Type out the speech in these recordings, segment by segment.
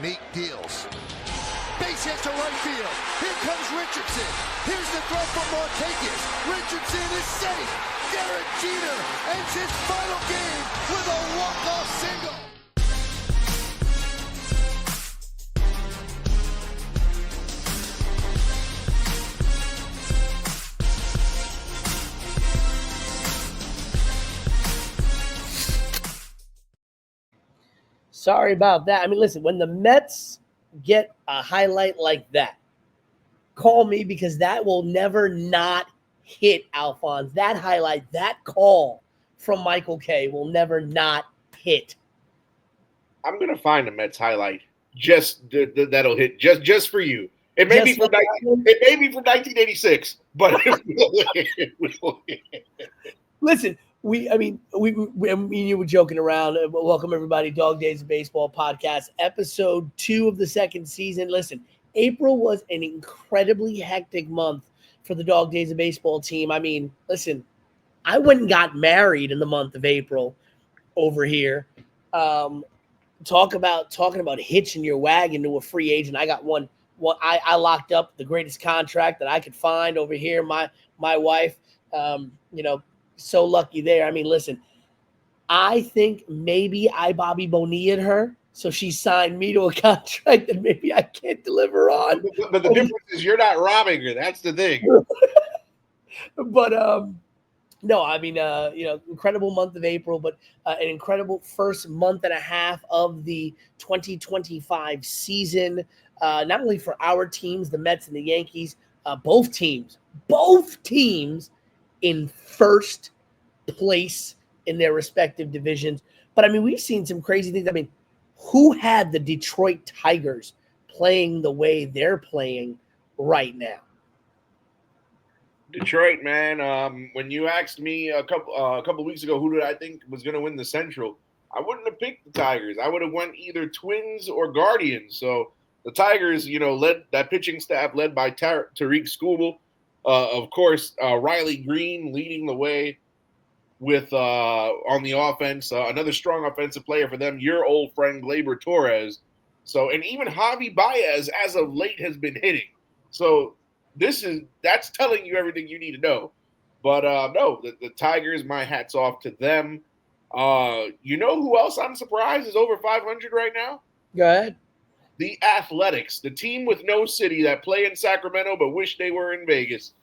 Meek deals. Base hit to right field. Here comes Richardson. Here's the throw from Markakis. Richardson is safe. Derek Jeter ends his final game with a walk-off single. Sorry about that. I mean, listen, when the Mets get a highlight like that, call me, because that will never not hit, Alphonse. That highlight, that call from Michael K will never not hit. I'm going to find a Mets highlight that'll hit just for you. It may be from 1986, but it will hit. Listen, me and you were joking around. Welcome, everybody. Dog Days of Baseball podcast, episode 2 of the second season. Listen, April was an incredibly hectic month for the Dog Days of Baseball team. I mean, listen, I went and got married in the month of April over here. Talking about hitching your wagon to a free agent. I got one. I locked up the greatest contract that I could find over here. My wife, so lucky there. I mean, listen, I think maybe I Bobby Bonilla'd her, so she signed me to a contract that maybe I can't deliver on. But the difference is you're not robbing her. That's the thing. But no, I mean, incredible month of April, but an incredible first month and a half of the 2025 season. Not only for our teams, the Mets and the Yankees, both teams in first place in their respective divisions. But I mean, we've seen some crazy things. I mean, who had the Detroit Tigers playing the way they're playing right now? Detroit, man. When you asked me a couple weeks ago who did I think was going to win the Central, I wouldn't have picked the Tigers. I would have went either Twins or Guardians. So the Tigers, led that pitching staff led by Tariq Skubal. Of course, Riley Greene leading the way with on the offense. Another strong offensive player for them, your old friend Gleyber Torres. So, and even Javi Baez, as of late, has been hitting. So that's telling you everything you need to know. But no, the Tigers, my hat's off to them. You know who else I'm surprised is over 500 right now? Go ahead. The Athletics, the team with no city that play in Sacramento but wish they were in Vegas.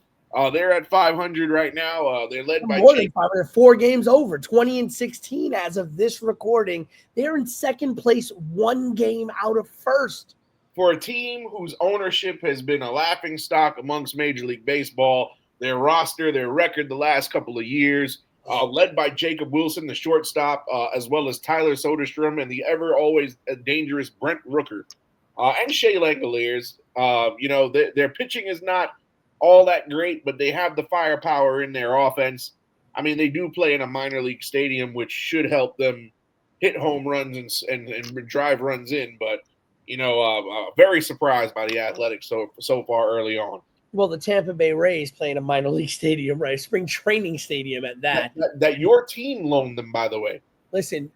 They're at 500 right now. They're led by more than 500. 4 games over, 20-16 as of this recording. They're in second place, 1 game out of first. For a team whose ownership has been a laughingstock amongst Major League Baseball, their roster, their record the last couple of years, led by Jacob Wilson, the shortstop, as well as Tyler Soderstrom and the always dangerous Brent Rooker. And Shea Langoliers, their pitching is not all that great, but they have the firepower in their offense. I mean, they do play in a minor league stadium, which should help them hit home runs and drive runs in. But, very surprised by the Athletics so far early on. Well, the Tampa Bay Rays play in a minor league stadium, right? Spring training stadium at that. That your team loaned them, by the way. Listen,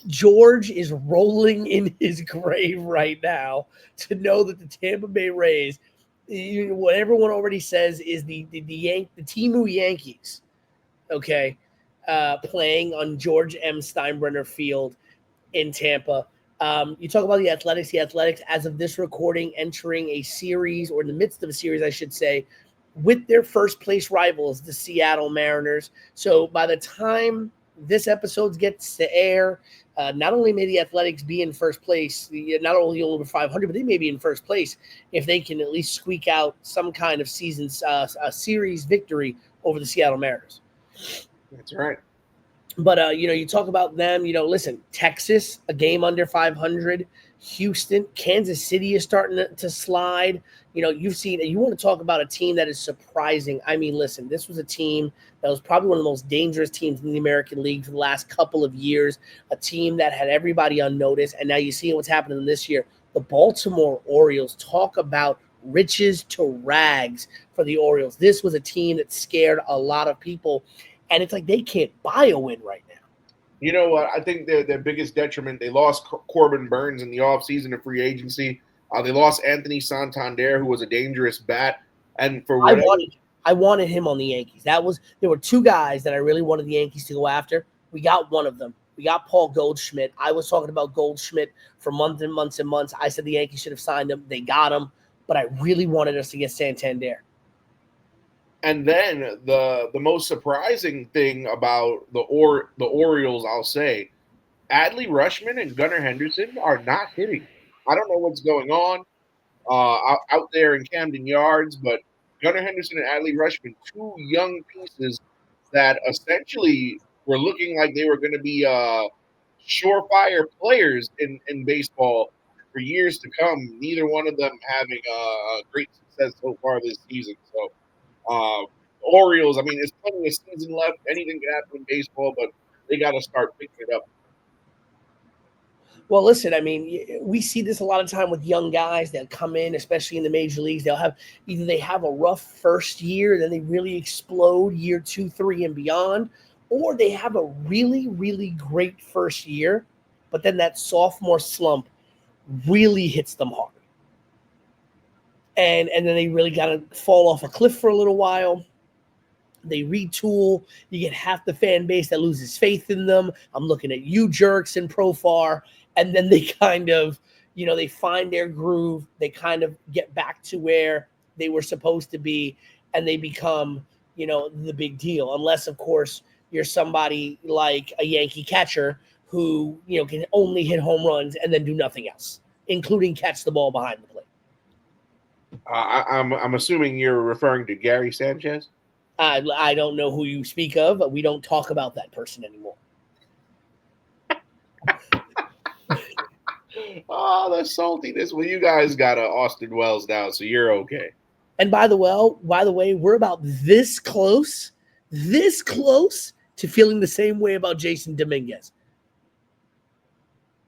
George is rolling in his grave right now to know that the Tampa Bay Rays, what everyone already says, is the Timu Yankees, okay, playing on George M. Steinbrenner Field in Tampa. You talk about the Athletics. The Athletics, as of this recording, entering a series, or in the midst of a series, I should say, with their first place rivals, the Seattle Mariners. So by the time this episode gets to air, not only may the Athletics be in first place, not only over 500, but they may be in first place if they can at least squeak out some kind of series victory over the Seattle Mariners. That's right. But, you talk about them, listen, Texas, a game under 500, Houston, Kansas City is starting to slide. You've seen, you want to talk about a team that is surprising. I mean, listen, this was a team that was probably one of the most dangerous teams in the American League for the last couple of years, a team that had everybody on notice. And now you see what's happening this year. The Baltimore Orioles, talk about riches to rags for the Orioles. This was a team that scared a lot of people. And it's like they can't buy a win right now. You know what? I think their biggest detriment, they lost Corbin Burns in the offseason to free agency. They lost Anthony Santander, who was a dangerous bat. And for I whatever wanted him on the Yankees. There were two guys that I really wanted the Yankees to go after. We got one of them. We got Paul Goldschmidt. I was talking about Goldschmidt for months and months and months. I said the Yankees should have signed him. They got him, but I really wanted us to get Santander. And then the most surprising thing about the Orioles, I'll say, Adley Rutschman and Gunnar Henderson are not hitting. I don't know what's going on out there in Camden Yards, but Gunnar Henderson and Adley Rutschman, two young pieces that essentially were looking like they were going to be surefire players in baseball for years to come. Neither one of them having great success so far this season. So, Orioles, I mean, there's plenty of season left. Anything can happen in baseball, but they got to start picking it up. Well, listen, I mean, we see this a lot of time with young guys that come in, especially in the major leagues. They'll have either they have a rough first year, then they really explode year 2, 3, and beyond, or they have a really, really great first year, but then that sophomore slump really hits them hard. And then they really got to fall off a cliff for a little while. They retool. You get half the fan base that loses faith in them. I'm looking at you jerks in Profar. And then they kind of, they find their groove. They kind of get back to where they were supposed to be, and they become, the big deal. Unless, of course, you're somebody like a Yankee catcher who, can only hit home runs and then do nothing else, including catch the ball behind the plate. I'm assuming you're referring to Gary Sanchez. I don't know who you speak of, but we don't talk about that person anymore. Oh, the saltiness. Well, you guys got Austin Wells now, so you're okay. And by the way, we're about this close to feeling the same way about Jason Dominguez.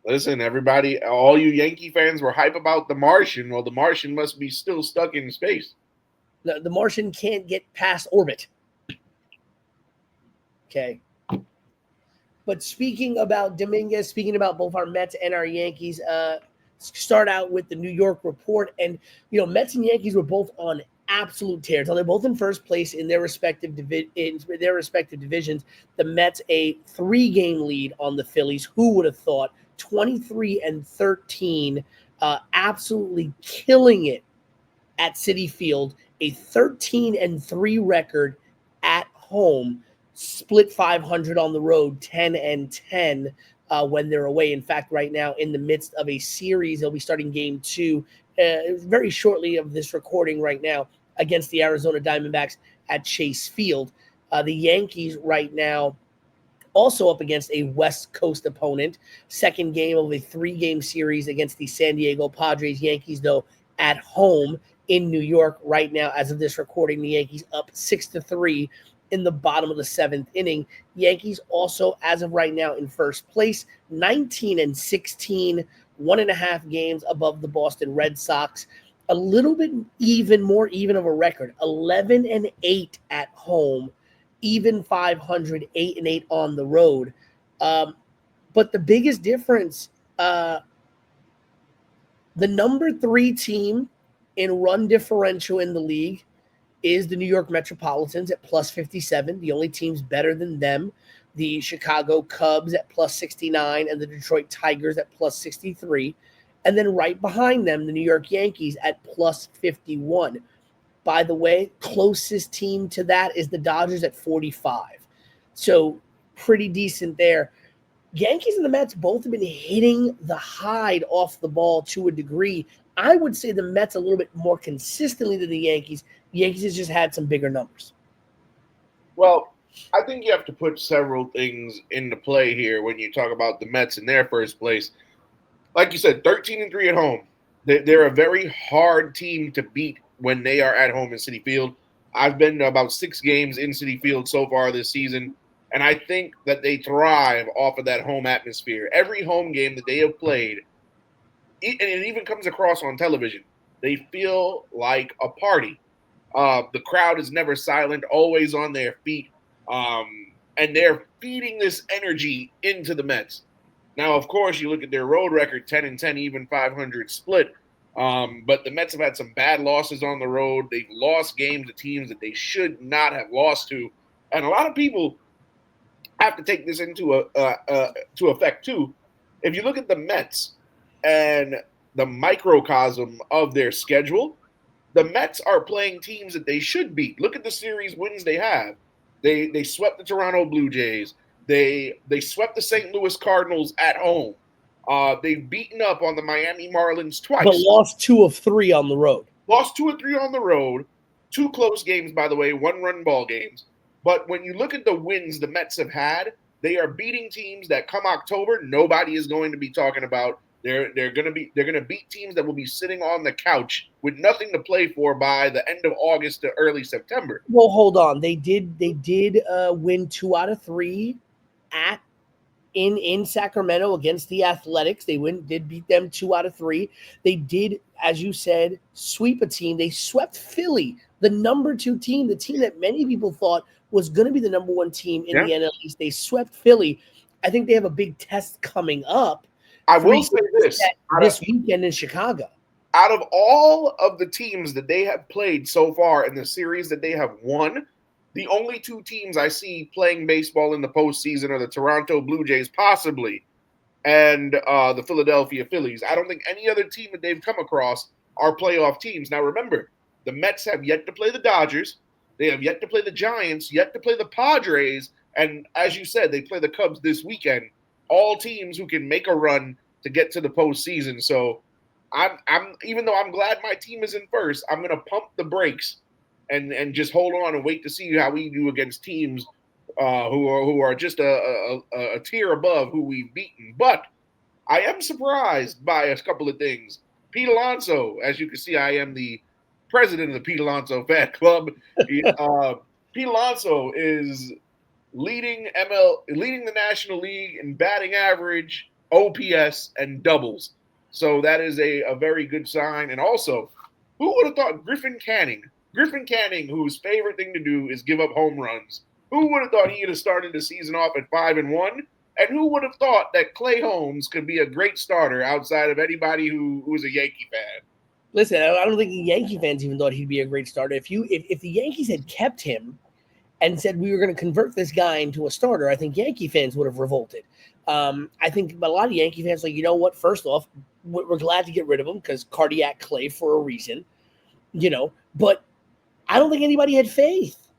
Listen, everybody, all you Yankee fans were hype about the Martian. Well, the Martian must be still stuck in space. The Martian can't get past orbit. Okay. But speaking about Dominguez, speaking about both our Mets and our Yankees, start out with the New York report. And, Mets and Yankees were both on absolute tears. They're both in first place in their respective divisions. The Mets a 3-game lead on the Phillies. Who would have thought? 23-13, absolutely killing it at Citi Field. A 13-3 record at home. Split 500 on the road, 10-10 when they're away. In fact, right now in the midst of a series, they'll be starting game 2 very shortly of this recording right now against the Arizona Diamondbacks at Chase Field. The Yankees right now also up against a West Coast opponent. Second game of a 3-game series against the San Diego Padres. Yankees, though, at home in New York right now. As of this recording, the Yankees up 6-3 in the bottom of the 7th inning. Yankees also, as of right now, in first place, 19-16, 1.5 games above the Boston Red Sox. A little bit more even of a record, 11-8 at home, even 500, 8-8 on the road. But the biggest difference, the number 3 team in run differential in the league is the New York Metropolitans at plus 57. The only teams better than them, the Chicago Cubs at plus 69 and the Detroit Tigers at plus 63. And then right behind them, the New York Yankees at plus 51. By the way, closest team to that is the Dodgers at 45. So pretty decent there. Yankees and the Mets both have been hitting the hide off the ball to a degree. I would say the Mets a little bit more consistently than the Yankees. The Yankees has just had some bigger numbers. Well, I think you have to put several things into play here when you talk about the Mets in their first place. Like you said, 13-3 at home. They're a very hard team to beat when they are at home in Citi Field. I've been to about 6 games in Citi Field so far this season, and I think that they thrive off of that home atmosphere. Every home game that they have played, and it even comes across on television, they feel like a party. The crowd is never silent, always on their feet. and they're feeding this energy into the Mets. Now, of course, you look at their road record, 10-10, even 500 split. But the Mets have had some bad losses on the road. They've lost games to teams that they should not have lost to, and a lot of people have to take this into to effect too. If you look at the Mets and the microcosm of their schedule, the Mets are playing teams that they should beat. Look at the series wins they have. They swept the Toronto Blue Jays. They swept the St. Louis Cardinals at home. They've beaten up on the Miami Marlins twice. But lost 2 of 3 on the road. Lost 2 or 3 on the road. 2 close games, by the way, 1-run ball games. But when you look at the wins the Mets have had, they are beating teams that come October, nobody is going to be talking about. They're going to beat teams that will be sitting on the couch with nothing to play for by the end of August to early September. Well, hold on. They did win 2 out of 3 in Sacramento against the Athletics. They did beat them 2 out of 3. They did, as you said, sweep a team. They swept Philly, the number 2 team, the team that many people thought was going to be the number 1 team in the NL East. They swept Philly. I think they have a big test coming up. I will say this weekend in Chicago. Out of all of the teams that they have played so far in the series that they have won, the only 2 teams I see playing baseball in the postseason are the Toronto Blue Jays, possibly, and the Philadelphia Phillies. I don't think any other team that they've come across are playoff teams. Now, remember, the Mets have yet to play the Dodgers. They have yet to play the Giants, yet to play the Padres, and as you said, they play the Cubs this weekend. All teams who can make a run to get to the postseason. So, I'm even though I'm glad my team is in first, I'm going to pump the brakes and just hold on and wait to see how we do against teams who are just a tier above who we've beaten. But I am surprised by a couple of things. Pete Alonso, as you can see, I am the president of the Pete Alonso fan club. Pete Alonso is leading the National League in batting average, OPS, and doubles. So that is a very good sign. And also, who would have thought Griffin Canning, whose favorite thing to do is give up home runs, who would have thought he would have started the season off at 5-1? And who would have thought that Klay Holmes could be a great starter outside of anybody who is a Yankee fan? Listen, I don't think the Yankee fans even thought he'd be a great starter. If the Yankees had kept him and said we were going to convert this guy into a starter, I think Yankee fans would have revolted. I think a lot of Yankee fans are like, you know what? First off, we're glad to get rid of him because cardiac Klay for a reason, But I don't think anybody had faith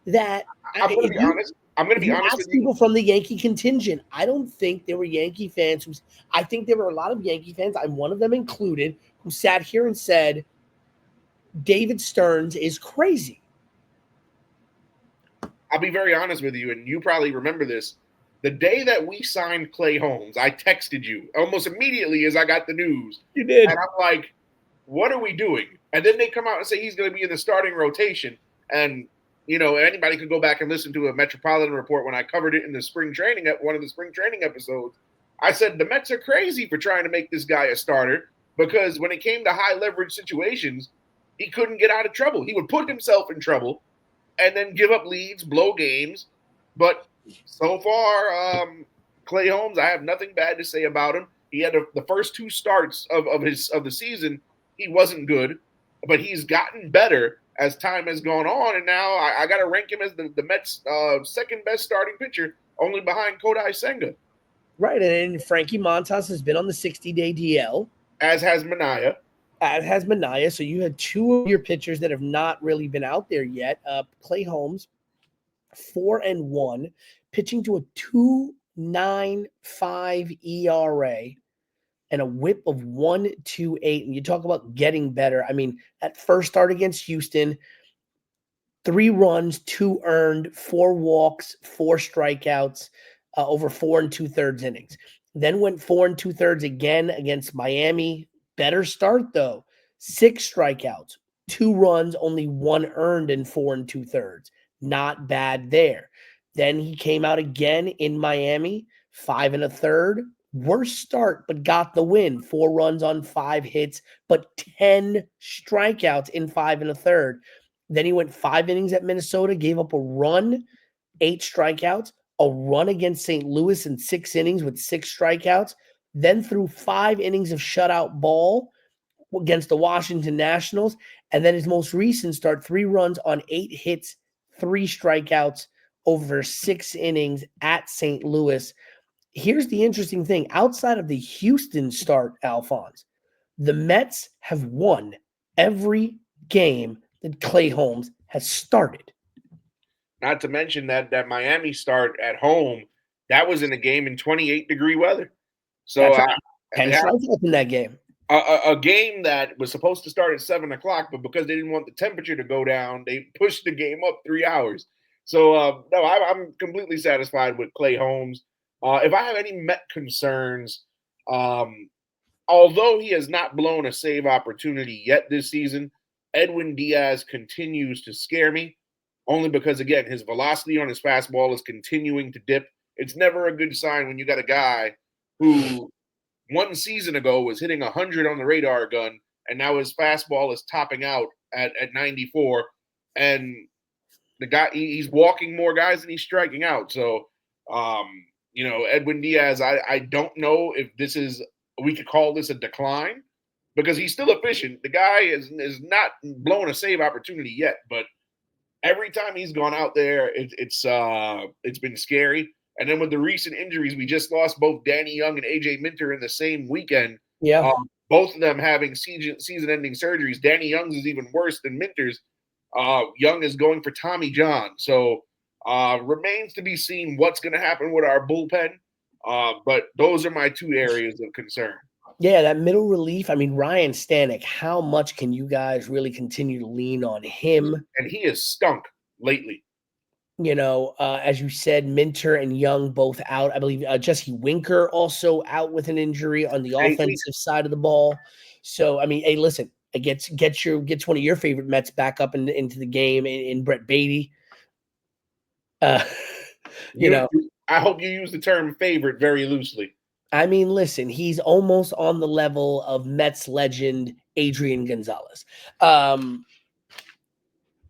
that. I'm going to be honest. I'm going to be honest with you. People from the Yankee contingent, I don't think there were Yankee fans I think there were a lot of Yankee fans, I'm one of them included, who sat here and said, David Stearns is crazy. I'll be very honest with you, and you probably remember this. The day that we signed Klay Holmes, I texted you almost immediately as I got the news. You did. And I'm like, what are we doing? And then they come out and say he's going to be in the starting rotation. And, anybody could go back and listen to a Metropolitan Report when I covered it in the spring training, at one of the spring training episodes. I said the Mets are crazy for trying to make this guy a starter because when it came to high leverage situations, he couldn't get out of trouble. He would put himself in trouble and then give up leads, blow games. But so far, Klay Holmes, I have nothing bad to say about him. He had the first 2 starts of the season. He wasn't good, but he's gotten better as time has gone on. And now I got to rank him as the Mets' second best starting pitcher, only behind Kodai Senga. Right, and Frankie Montas has been on the 60-day DL. As has Minaya. So you had 2 of your pitchers that have not really been out there yet. Klay Holmes, 4-1, pitching to a 2.95 ERA and a whip of 1.28. And you talk about getting better. I mean, that first start against Houston, 3 runs, 2 earned, 4 walks, 4 strikeouts, over 4 2/3 innings. Then went 4 2/3 again against Miami. Better start, though. 6 strikeouts, 2 runs, only 1 earned in 4 2/3. Not bad there. Then he came out again in Miami, 5 1/3. Worst start, but got the win. 4 runs on 5 hits, but 10 strikeouts in 5 1/3. Then he went 5 innings at Minnesota, gave up a run, 8 strikeouts, a run against St. Louis in 6 innings with 6 strikeouts, then threw 5 innings of shutout ball against the Washington Nationals, and then his most recent start, 3 runs on 8 hits, 3 strikeouts over 6 innings at St. Louis. Here's the interesting thing. Outside of the Houston start, Alphonse, the Mets have won every game that Klay Holmes has started. Not to mention that Miami start at home, that was in a game in 28-degree weather. So That's right. 10 strikeouts in that game. A game that was supposed to start at 7 o'clock, but because they didn't want the temperature to go down, they pushed the game up 3 hours. So, no, I'm completely satisfied with Klay Holmes. If I have any Met concerns, although he has not blown a save opportunity yet this season, Edwin Diaz continues to scare me, only because, again, his velocity on his fastball is continuing to dip. It's never a good sign when you got a guy who 1 season ago was hitting 100 on the radar gun, and now his fastball is topping out at 94. And the guy, he's walking more guys than he's striking out. So, Edwin Diaz, I don't know if we could call this a decline, because he's still efficient. The guy is not blowing a save opportunity yet, but every time he's gone out there, it's been scary. And then with the recent injuries, we just lost both Danny Young and AJ Minter in the same weekend. Yeah. Both of them having season-ending surgeries. Danny Young's is even worse than Minter's. Young is going for Tommy John. So remains to be seen what's going to happen with our bullpen. But those are my 2 areas of concern. Yeah, that middle relief. I mean, Ryan Stanek, how much can you guys really continue to lean on him? And he has stunk lately. As you said, Minter and Young both out. I believe Jesse Winker also out with an injury on the offensive side of the ball. So, I mean, hey, listen, it gets one of your favorite Mets back up into the game in Brett Beatty. I hope you use the term favorite very loosely. I mean, listen, he's almost on the level of Mets legend Adrian Gonzalez.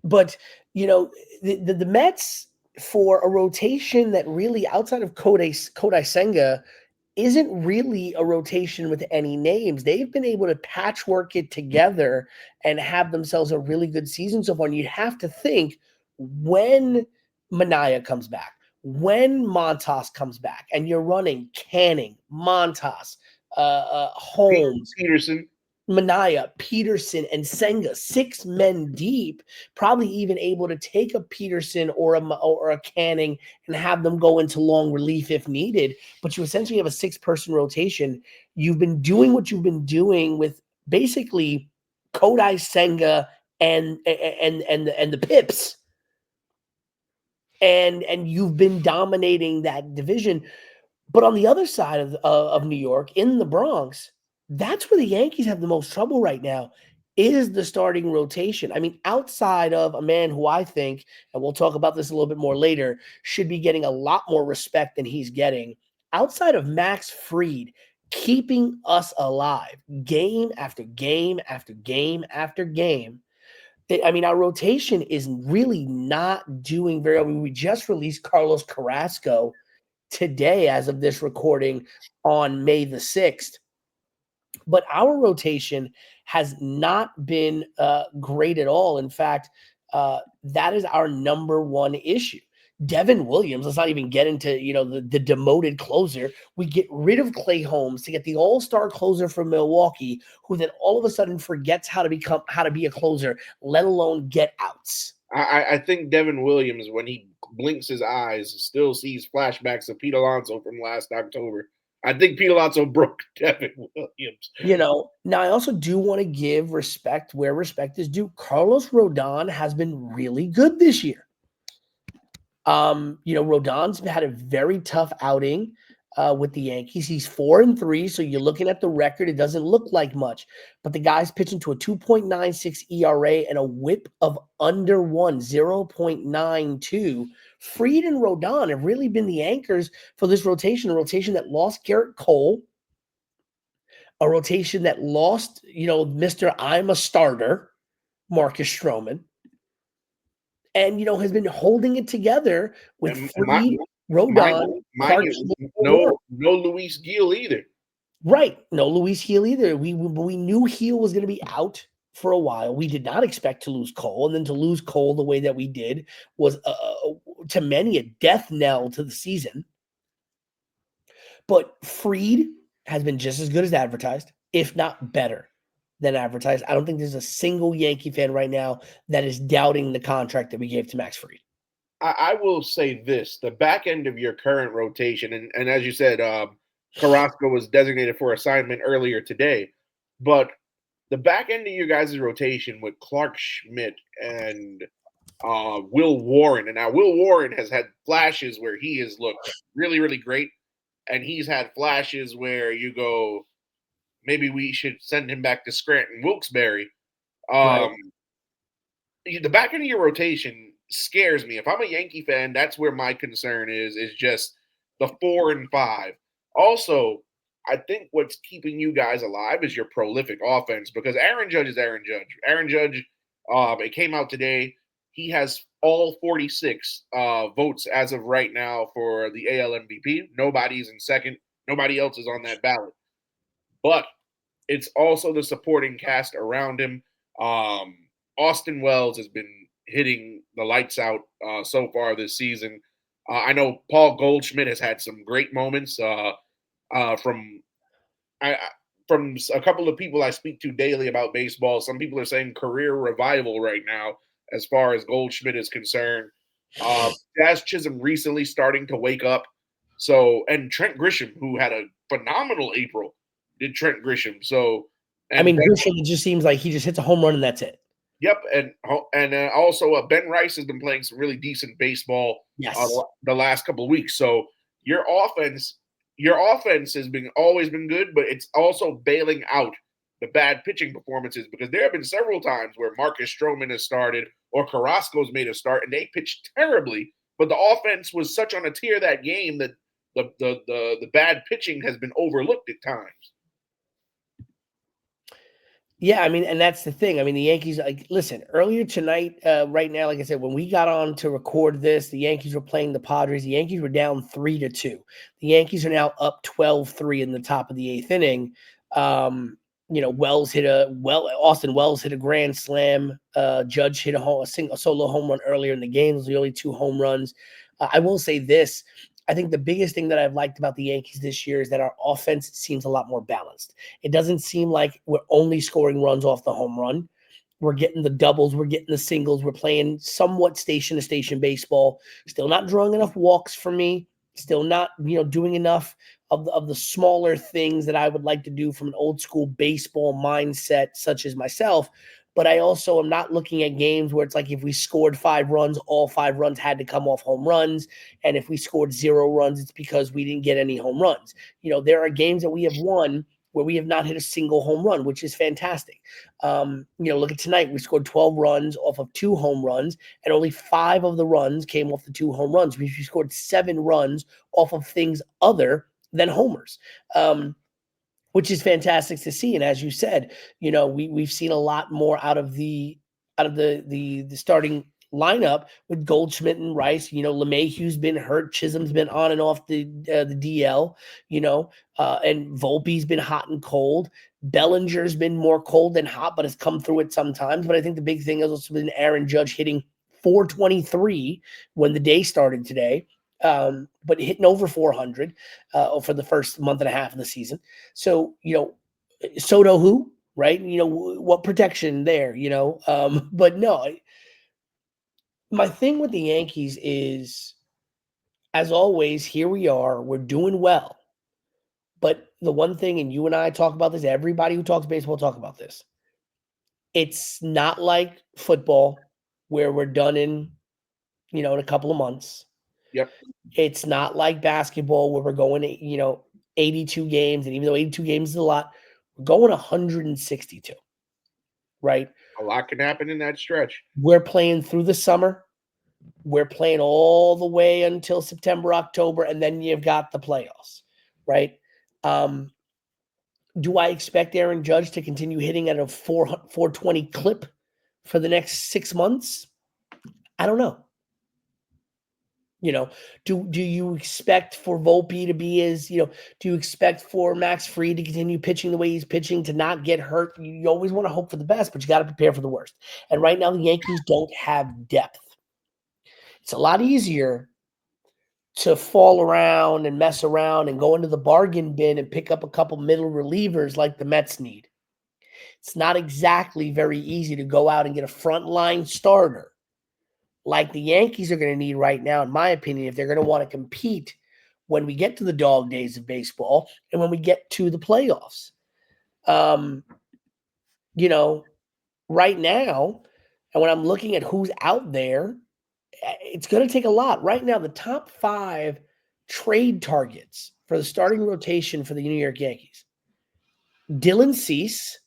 But the Mets, for a rotation that really, outside of Kodai Senga, isn't really a rotation with any names. They've been able to patchwork it together and have themselves a really good season so far. And you'd have to think, when Manaea comes back, when Montas comes back, and you're running Canning, Montas, Holmes, Peterson, Manaea, Peterson, and Senga, 6 men deep, probably even able to take a Peterson or a Canning and have them go into long relief if needed. But you essentially have a 6-person rotation. You've been doing what you've been doing with basically Kodai Senga and the Pips, and you've been dominating that division. But on the other side of New York, in the Bronx, that's where the Yankees have the most trouble right now, is the starting rotation. I mean, outside of a man who I think, and we'll talk about this a little bit more later, should be getting a lot more respect than he's getting, outside of Max Fried keeping us alive game after game after game after game, I mean, our rotation is really not doing very well. I mean, we just released Carlos Carrasco today, as of this recording, on May the 6th. But our rotation has not been great at all. In fact, that is our number one issue. Devin Williams, let's not even get into, the demoted closer. We get rid of Klay Holmes to get the all-star closer from Milwaukee, who then all of a sudden forgets how to be a closer, let alone get outs. I think Devin Williams, when he blinks his eyes, still sees flashbacks of Pete Alonso from last October. I think Pete Alonso broke Devin Williams. Now I also do want to give respect where respect is due. Carlos Rodon has been really good this year. Rodon's had a very tough outing with the Yankees. He's 4-3, so you're looking at the record. It doesn't look like much, but the guy's pitching to a 2.96 ERA and a whip of under 1, 0.92. Fried and Rodon have really been the anchors for this rotation, a rotation that lost Garrett Cole, a rotation that lost, Mr. I'm a starter, Marcus Stroman, and, has been holding it together with Fried. Rodon, mind you, no Luis Gil either. Right. No Luis Gil either. We knew Gil was going to be out for a while. We did not expect to lose Cole. And then to lose Cole the way that we did was, to many, a death knell to the season. But Fried has been just as good as advertised, if not better than advertised. I don't think there's a single Yankee fan right now that is doubting the contract that we gave to Max Fried. I will say this: the back end of your current rotation, and as you said, Carrasco was designated for assignment earlier today, but the back end of your guys' rotation with Clark Schmidt and Will Warren, and now Will Warren has had flashes where he has looked really, really great, and he's had flashes where you go, maybe we should send him back to Scranton Wilkes-Barre. Right. The back end of your rotation scares me. If I'm a Yankee fan, that's where my concern is just the 4 and 5. Also, I think what's keeping you guys alive is your prolific offense, because Aaron Judge is Aaron Judge. Aaron Judge, it came out today. He has all 46 votes as of right now for the AL MVP. Nobody's in second. Nobody else is on that ballot. But it's also the supporting cast around him. Austin Wells has been hitting the lights out so far this season. I know Paul Goldschmidt has had some great moments from a couple of people I speak to daily about baseball. Some people are saying career revival right now as far as Goldschmidt is concerned. Jazz Chisholm recently starting to wake up. So, and Trent Grisham, who had a phenomenal April, did Trent Grisham. So, I mean, Grisham, it just seems like he just hits a home run and that's it. Yep, and also Ben Rice has been playing some really decent baseball the last couple of weeks. So your offense has always been good, but it's also bailing out the bad pitching performances, because there have been several times where Marcus Stroman has started or Carrasco's made a start and they pitched terribly, but the offense was such on a tear that game that the bad pitching has been overlooked at times. Yeah, I mean, and that's the thing. I mean, the Yankees, like, listen, earlier tonight, right now, like I said, when we got on to record this, the Yankees were playing the Padres. The Yankees were down 3-2. The Yankees are now up 12-3 in the top of the eighth inning. Austin Wells hit a grand slam. Judge hit a solo home run earlier in the game. Those were the only 2 home runs. I will say this. I think the biggest thing that I've liked about the Yankees this year is that our offense seems a lot more balanced. It doesn't seem like we're only scoring runs off the home run. We're getting the doubles. We're getting the singles. We're playing somewhat station-to-station baseball. Still not drawing enough walks for me. Still not, doing enough of the smaller things that I would like to do from an old school baseball mindset, such as myself. But I also am not looking at games where it's like if we scored 5 runs, all 5 runs had to come off home runs. And if we scored 0 runs, it's because we didn't get any home runs. There are games that we have won where we have not hit a single home run, which is fantastic. Look at tonight. We scored 12 runs off of 2 home runs, and only 5 of the runs came off the 2 home runs. We scored 7 runs off of things other than homers. Which is fantastic to see. And as you said, we've seen a lot more out of the starting lineup with Goldschmidt and Rice. LeMahieu's been hurt, Chisholm's been on and off the DL. And Volpe's been hot and cold. Bellinger's been more cold than hot, but has come through it sometimes. But I think the big thing has also been Aaron Judge hitting 423 when the day started today. But hitting over 400 for the first month and a half of the season. So, Soto who, right? What protection there, but no, my thing with the Yankees is, as always, here we are, we're doing well. But the one thing, and you and I talk about this, everybody who talks baseball talk about this. It's not like football where we're done in a couple of months. Yep. It's not like basketball where we're going to, 82 games. And even though 82 games is a lot, we're going 162, right? A lot can happen in that stretch. We're playing through the summer. We're playing all the way until September, October, and then you've got the playoffs, right? Do I expect Aaron Judge to continue hitting at a 420 clip for the next 6 months? I don't know. You know, do you expect for Volpe to be as, do you expect for Max Fried to continue pitching the way he's pitching, to not get hurt? You always want to hope for the best, but you got to prepare for the worst. And right now, the Yankees don't have depth. It's a lot easier to fall around and mess around and go into the bargain bin and pick up a couple middle relievers like the Mets need. It's not exactly very easy to go out and get a frontline starter like the Yankees are going to need right now, in my opinion, if they're going to want to compete when we get to the dog days of baseball and when we get to the playoffs. Right now, and when I'm looking at who's out there, it's going to take a lot. Right now, the top 5 trade targets for the starting rotation for the New York Yankees: Dylan Cease,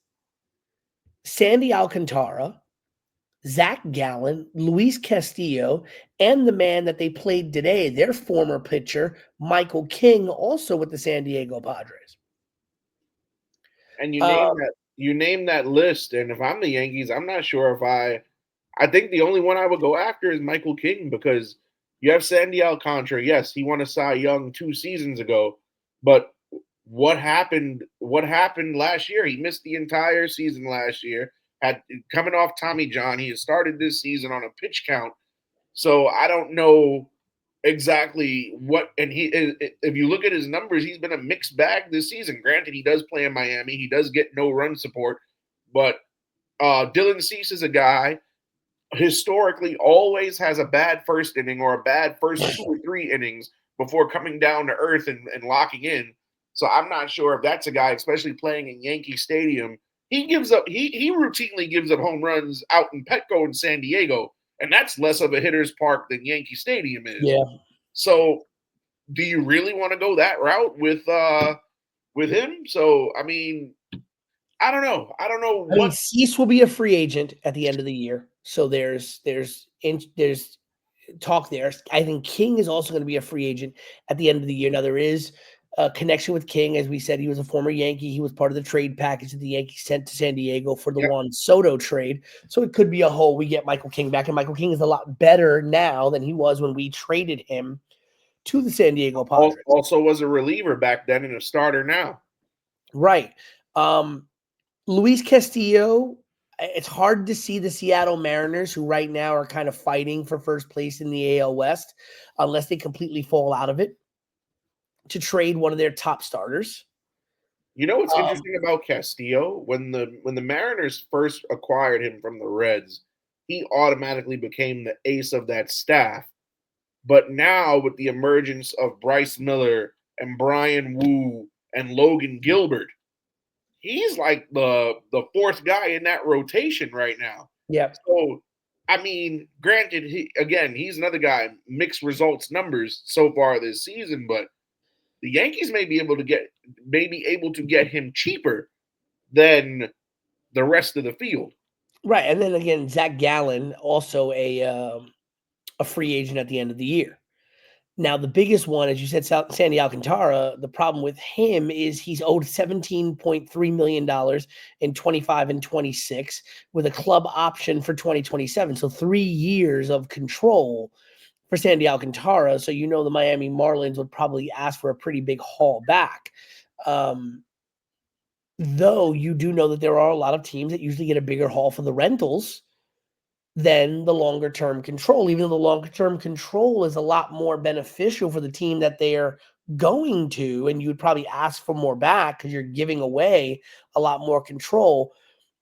Sandy Alcantara, Zach Gallen, Luis Castillo, and the man that they played today, their former pitcher, Michael King, also with the San Diego Padres. And you name that list, and if I'm the Yankees, I'm not sure if I think the only one I would go after is Michael King, because you have Sandy Alcantara. Yes, he won a Cy Young 2 seasons ago, but what happened? What happened last year? He missed the entire season last year. Had coming off Tommy John. He had started this season on a pitch count, so I don't know exactly what. And if you look at his numbers, he's been a mixed bag this season. Granted, he does play in Miami. He does get no run support, but Dylan Cease is a guy historically always has a bad first inning or a bad first 2 or 3 innings before coming down to earth and locking in. So I'm not sure if that's a guy, especially playing in Yankee Stadium. He routinely gives up home runs out in Petco in San Diego, and that's less of a hitter's park than Yankee Stadium is. Yeah. So do you really want to go that route with him? So I mean, I don't know. I mean, Cease will be a free agent at the end of the year, so there's talk there. I think King is also going to be a free agent at the end of the year. Now, there is a connection with King. As we said, he was a former Yankee. He was part of the trade package that the Yankees sent to San Diego for the Juan Soto trade. So it could be a whole, we get Michael King back, and Michael King is a lot better now than he was when we traded him to the San Diego Padres. Also was a reliever back then and a starter now. Right. Luis Castillo, it's hard to see the Seattle Mariners, who right now are kind of fighting for first place in the AL West, unless they completely fall out of it, to trade one of their top starters. You know what's interesting about Castillo? When the Mariners first acquired him from the Reds, he automatically became the ace of that staff. But now with the emergence of Bryce Miller and Brian Wu and Logan Gilbert, he's like the 4th guy in that rotation right now. Yeah. So, I mean, granted, he's another guy, mixed results numbers so far this season, but the Yankees may be able to get him cheaper than the rest of the field. Right. And then again, Zach Gallen, also a free agent at the end of the year. Now, the biggest one, as you said, Sandy Alcantara, the problem with him is he's owed $17.3 million in 25 and 26 with a club option for 2027. So 3 years of control for Sandy Alcantara. So the Miami Marlins would probably ask for a pretty big haul back. Though you do know that there are a lot of teams that usually get a bigger haul for the rentals than the longer-term control, even though the longer-term control is a lot more beneficial for the team that they're going to, and you would probably ask for more back because you're giving away a lot more control.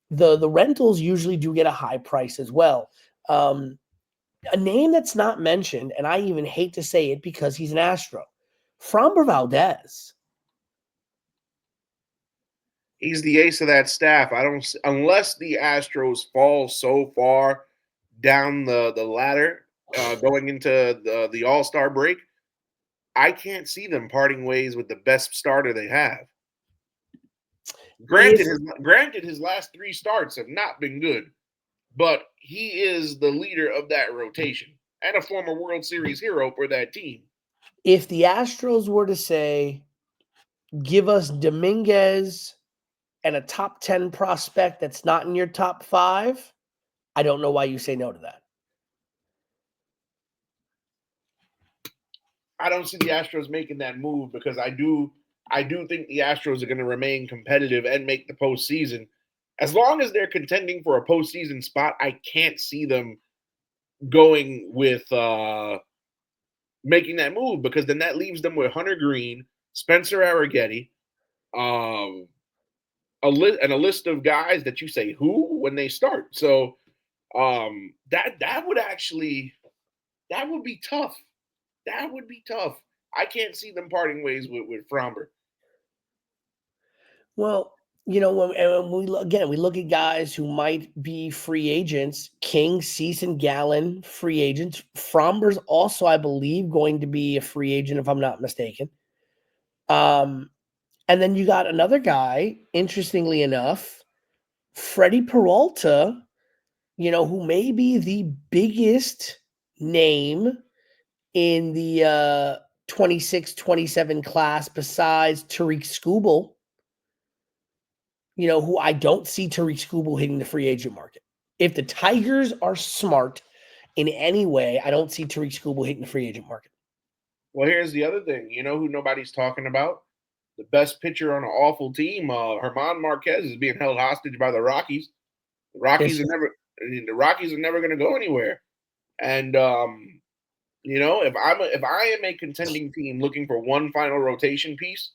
The rentals usually do get a high price as well. A name that's not mentioned, and I even hate to say it because he's an Astro, Framber Valdez. He's the ace of that staff. Unless the Astros fall so far down the ladder going into the All-Star break, I can't see them parting ways with the best starter they have. Granted, his last 3 starts have not been good, but he is the leader of that rotation and a former World Series hero for that team. If the Astros were to say, give us Dominguez and a top 10 prospect that's not in your top 5, I don't know why you say no to that. I don't see the Astros making that move because I do think the Astros are going to remain competitive and make the postseason. As long as they're contending for a postseason spot, I can't see them going with making that move because then that leaves them with Hunter Greene, Spencer Arrighetti, um, a list of guys that you say who when they start. So that would be tough. That would be tough. I can't see them parting ways with Framber. Well, we look at guys who might be free agents. King, Cease, and Gallen, free agents. Framber's also, I believe, going to be a free agent, if I'm not mistaken. And then you got another guy, interestingly enough, Freddie Peralta, who may be the biggest name in the 26-27 class besides Tariq Skubal, who I don't see Tariq Skubal hitting the free agent market. If the Tigers are smart in any way, I don't see Tariq Skubal hitting the free agent market. Well, here's the other thing. You know who nobody's talking about? The best pitcher on an awful team, German Marquez, is being held hostage by the Rockies. The Rockies are never going to go anywhere. And if I am a contending team looking for one final rotation piece,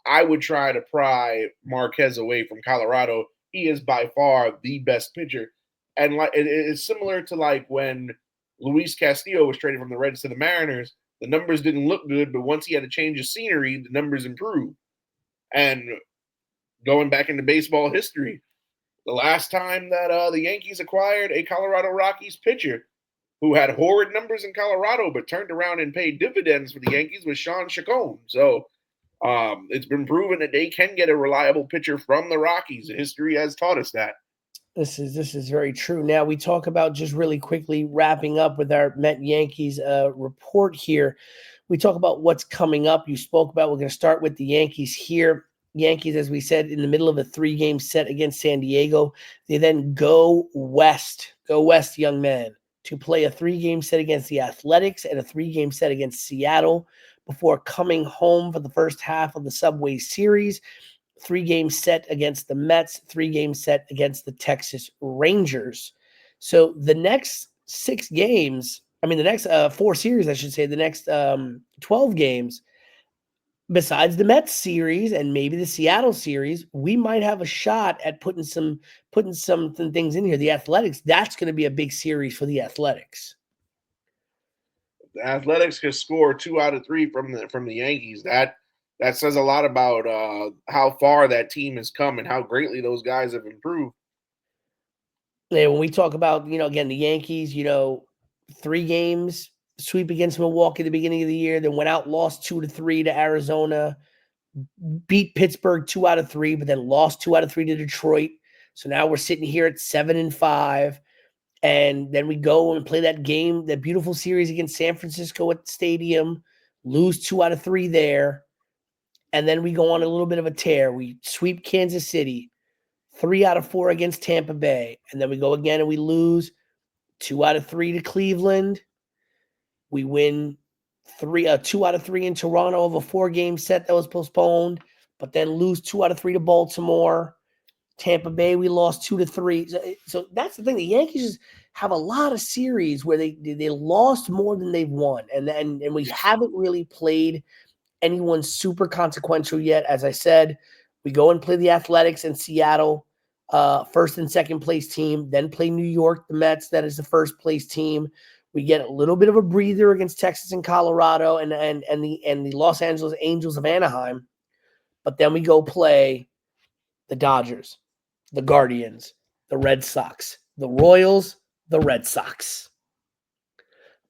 I would try to pry Marquez away from Colorado. He is by far the best pitcher, and like it's similar to like when Luis Castillo was traded from the Reds to the Mariners. The numbers didn't look good, but once he had a change of scenery, the numbers improved. And going back into baseball history, the last time that the Yankees acquired a Colorado Rockies pitcher who had horrid numbers in Colorado but turned around and paid dividends for the Yankees was Sean Chacon. So it's been proven that they can get a reliable pitcher from the Rockies. History has taught us that. This is very true. Now we talk about, just really quickly wrapping up with our Met Yankees report here. We talk about what's coming up. You spoke about, we're going to start with the Yankees here. Yankees, as we said, in the middle of a 3-game set against San Diego. They then go west, young man, to play a 3-game set against the Athletics and a 3-game set against Seattle before coming home for the first half of the Subway Series. 3-game set against the Mets, 3-game set against the Texas Rangers. So the next 4 series, I should say, the next 12 games, besides the Mets series and maybe the Seattle series, we might have a shot at putting some things in here. The Athletics, that's going to be a big series for the Athletics. The Athletics could score 2 out of 3 from the Yankees. That says a lot about how far that team has come and how greatly those guys have improved. And when we talk about, again, the Yankees, 3 games sweep against Milwaukee at the beginning of the year, then went out, lost 2-3 to Arizona, beat Pittsburgh 2 out of 3, but then lost 2 out of 3 to Detroit. So now we're sitting here at 7-5. And then we go and play that game, that beautiful series against San Francisco at the stadium, lose 2 out of 3 there. And then we go on a little bit of a tear. We sweep Kansas City, 3 out of 4 against Tampa Bay. And then we go again and we lose 2 out of 3 to Cleveland. We win 2 out of 3 in Toronto of a 4-game set that was postponed, but then lose 2 out of 3 to Baltimore. Tampa Bay, we lost 2-3. So that's the thing. The Yankees have a lot of series where they lost more than they've won. And we haven't really played anyone super consequential yet. As I said, we go and play the Athletics in Seattle, first and second place team, then play New York, the Mets, that is the first place team. We get a little bit of a breather against Texas and Colorado and the Los Angeles Angels of Anaheim. But then we go play the Dodgers, the Guardians, the Red Sox, the Royals, the Red Sox.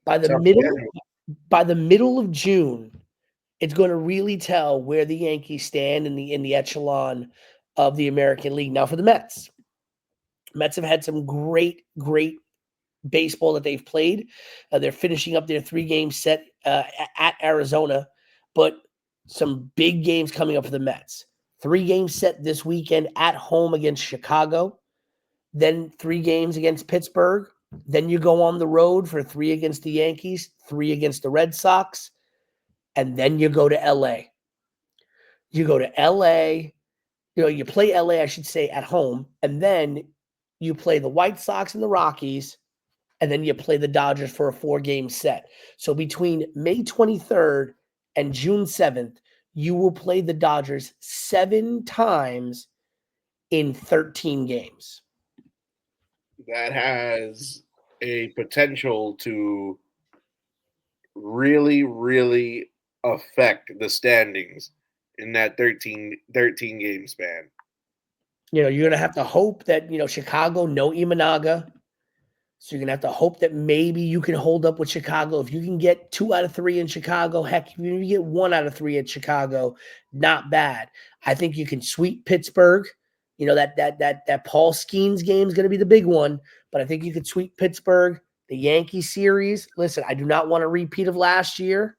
By the middle of June, it's going to really tell where the Yankees stand in the echelon of the American League. Now for the Mets have had some great baseball that they've played. They're finishing up their 3-game set at Arizona, but some big games coming up for the Mets. 3-game set this weekend at home against Chicago, then 3 games against Pittsburgh. Then you go on the road for 3 against the Yankees, 3 against the Red Sox, and then you go to LA. You go to LA, you play LA, I should say, at home, and then you play the White Sox and the Rockies, and then you play the Dodgers for a 4-game set. So between May 23rd and June 7th, you will play the Dodgers 7 times in 13 games. That has a potential to really, really affect the standings in that 13 game span. You're going to have to hope that, Chicago, no Imanaga. So you're going to have to hope that maybe you can hold up with Chicago. If you can get 2 out of 3 in Chicago, heck, if you get 1 out of 3 in Chicago, not bad. I think you can sweep Pittsburgh. That Paul Skeens game is going to be the big one, but I think you could sweep Pittsburgh. The Yankee series, listen, I do not want a repeat of last year,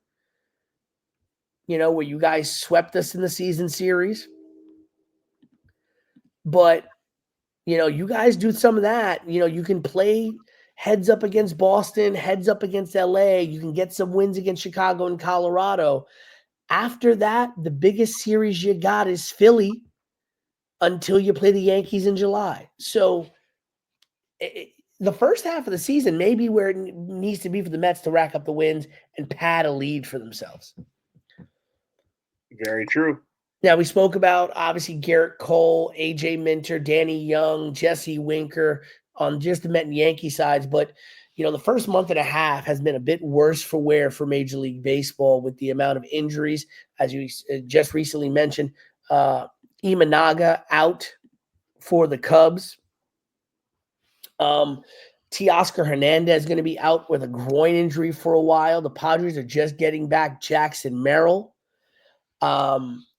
where you guys swept us in the season series. But, you guys do some of that. You can play heads up against Boston, heads up against LA. You can get some wins against Chicago and Colorado. After that, the biggest series you got is Philly until you play the Yankees in July. So the first half of the season may be where it needs to be for the Mets to rack up the wins and pad a lead for themselves. Very true. Now, we spoke about, obviously, Garrett Cole, A.J. Minter, Danny Young, Jesse Winker on just the Mets and Yankee sides. But, the first month and a half has been a bit worse for wear for Major League Baseball with the amount of injuries. As you just recently mentioned, Imanaga out for the Cubs. Teoscar Hernandez is going to be out with a groin injury for a while. The Padres are just getting back Jackson Merrill.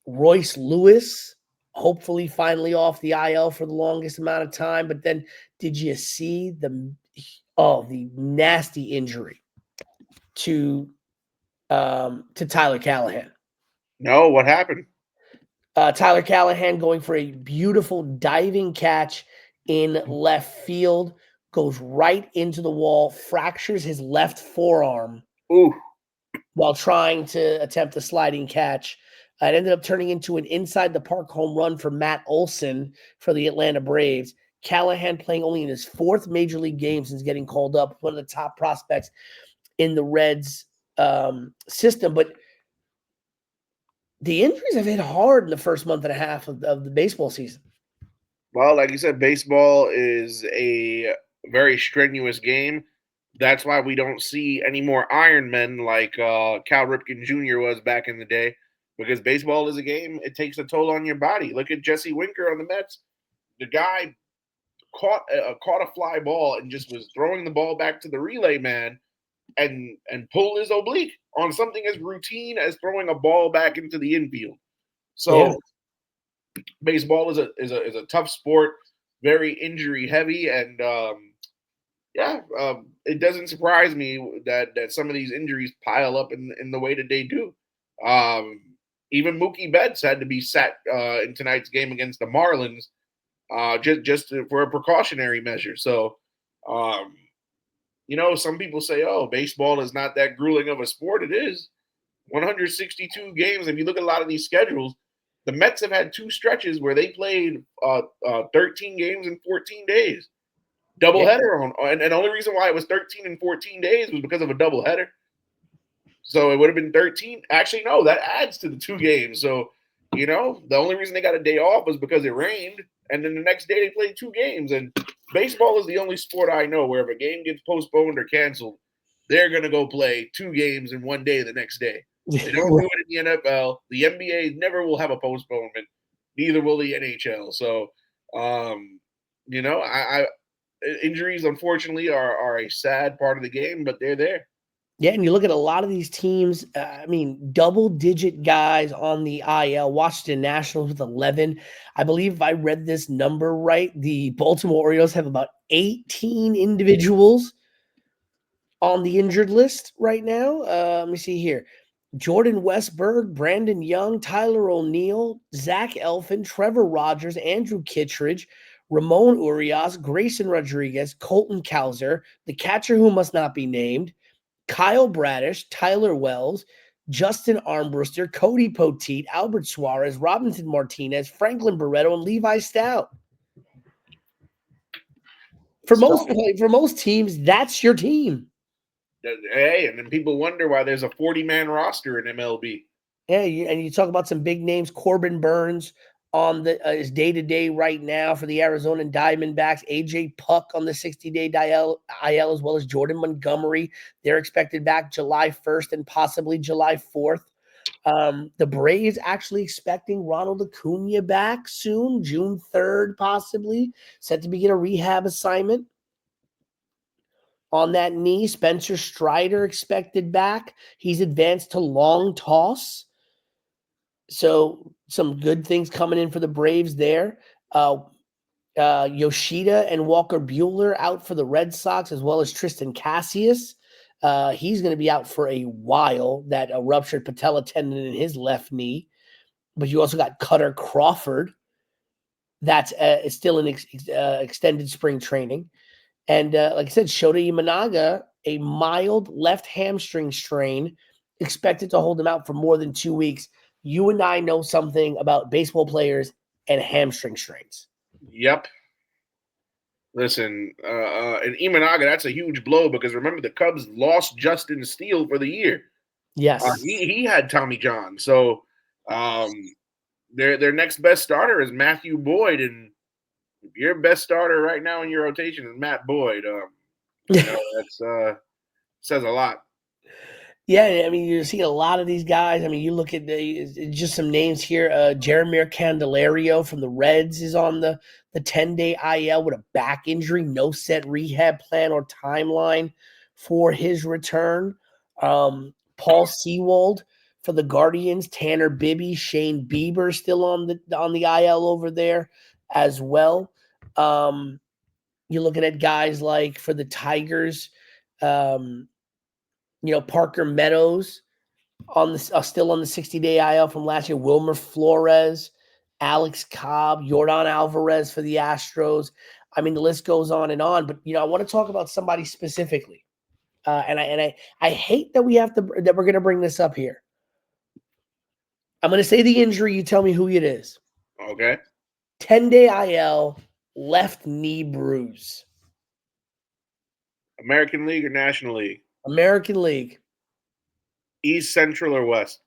Royce Lewis, hopefully finally off the IL for the longest amount of time. But then did you see the nasty injury to Tyler Callahan? No, what happened? Tyler Callahan going for a beautiful diving catch in left field, goes right into the wall, fractures his left forearm. Ooh. While trying to attempt a sliding catch. It ended up turning into an inside the park home run for Matt Olson for the Atlanta Braves. Callahan playing only in his 4th major league game since getting called up, one of the top prospects in the Reds system. But the injuries have hit hard in the first month and a half of the baseball season. Well, like you said, baseball is a very strenuous game. That's why we don't see any more Iron Men like Cal Ripken Jr. was back in the day. Because baseball is a game, it takes a toll on your body. Look at Jesse Winker on the Mets. The guy caught a fly ball and just was throwing the ball back to the relay man and pulled his oblique on something as routine as throwing a ball back into the infield. So baseball is a tough sport, very injury heavy, and it doesn't surprise me that some of these injuries pile up in the way that they do. Even Mookie Betts had to be sat in tonight's game against the Marlins just for a precautionary measure. So, some people say, oh, baseball is not that grueling of a sport. It is. 162 games. If you look at a lot of these schedules, the Mets have had 2 stretches where they played 13 games in 14 days. Doubleheader. And the only reason why it was 13 and 14 days was because of a doubleheader. So it would have been 13. Actually, no, that adds to the 2 games. So, the only reason they got a day off was because it rained. And then the next day they played 2 games. And baseball is the only sport I know where if a game gets postponed or canceled, they're going to go play 2 games in one day the next day. They don't do it in the NFL. The NBA never will have a postponement. Neither will the NHL. So, injuries, unfortunately, are a sad part of the game, but they're there. Yeah, and you look at a lot of these teams, double-digit guys on the IL. Washington Nationals with 11. I believe if I read this number right, the Baltimore Orioles have about 18 individuals on the injured list right now. Let me see here. Jordan Westberg, Brandon Young, Tyler O'Neill, Zach Elfin, Trevor Rogers, Andrew Kittredge, Ramon Urias, Grayson Rodriguez, Colton Cowser, the catcher who must not be named, Kyle Bradish, Tyler Wells, Justin Armbruster, Cody Poteet, Albert Suarez, Robinson Martinez, Franklin Barreto, and Levi Stout. For most teams, that's your team. Hey, and then people wonder why there's a 40-man roster in MLB. Yeah, and you talk about some big names. Corbin Burns on the is day-to-day right now for the Arizona Diamondbacks. AJ Puck on the 60-day IL, as well as Jordan Montgomery. They're expected back July 1st and possibly July 4th. The Braves actually expecting Ronald Acuna back soon, June 3rd, possibly, set to begin a rehab assignment on that knee. Spencer Strider expected back. He's advanced to long toss. So some good things coming in for the Braves there. Yoshida and Walker Buehler out for the Red Sox, as well as Tristan Cassius. He's going to be out for a while. That ruptured patella tendon in his left knee. But you also got Cutter Crawford. That's still in extended spring training. And like I said, Shota Imanaga, a mild left hamstring strain, expected to hold him out for more than 2 weeks. You and I know something about baseball players and hamstring strains. Yep. Listen, and Imanaga, that's a huge blow because remember the Cubs lost Justin Steele for the year. Yes. He had Tommy John. So their next best starter is Matthew Boyd. And if your best starter right now in your rotation is Matt Boyd, that's says a lot. Yeah, I mean, you're seeing a lot of these guys. I mean, you look at just some names here. Jeremiah Candelario from the Reds is on the 10-day IL with a back injury. No set rehab plan or timeline for his return. Paul Sewald for the Guardians. Tanner Bibby, Shane Bieber still on the IL over there as well. You're looking at guys like for the Tigers, Parker Meadows on the still on the 60-day IL from last year. Wilmer Flores, Alex Cobb, Yordan Alvarez for the Astros. I mean, the list goes on and on. But I want to talk about somebody specifically, and I hate that that we're going to bring this up here. I'm going to say the injury. You tell me who it is. Okay. 10-day IL, left knee bruise. American League or National League? American League. East, Central, or West?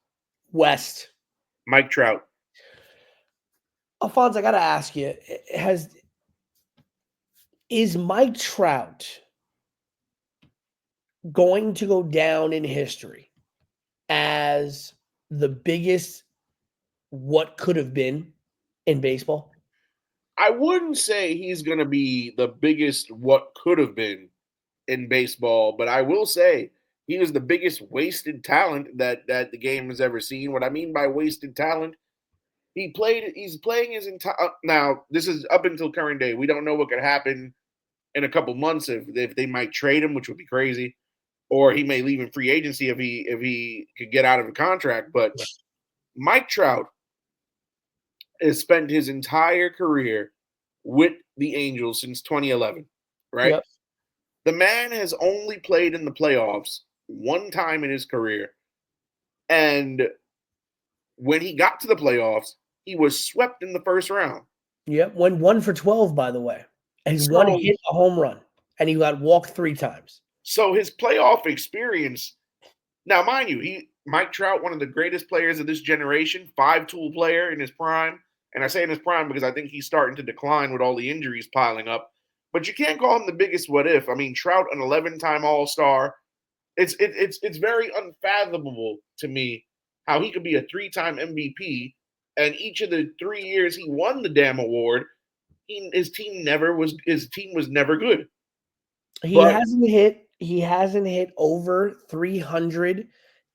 West. Mike Trout. Alphonse, I got to ask you, is Mike Trout going to go down in history as the biggest what could have been in baseball? I wouldn't say he's going to be the biggest what could have been in baseball, but I will say he was the biggest wasted talent that the game has ever seen. What I mean by wasted talent, he's playing his entire, now this is up until current day. We don't know what could happen in a couple months if they might trade him, which would be crazy, or he may leave in free agency if he could get out of a contract. But Mike Trout has spent his entire career with the Angels since 2011, right? Yep. The man has only played in the playoffs one time in his career. And when he got to the playoffs, he was swept in the first round. Yep. Went 1 for 12, by the way. And he's one hit a home run. And he got walked 3 times. So his playoff experience, now mind you, Mike Trout, one of the greatest players of this generation, 5-tool player in his prime. And I say in his prime because I think he's starting to decline with all the injuries piling up. But you can't call him the biggest what if. I mean, Trout, an 11-time All-Star. It's very unfathomable to me how he could be a 3-time MVP, and each of the 3 years he won the damn award, his team was never good. He hasn't hit over 300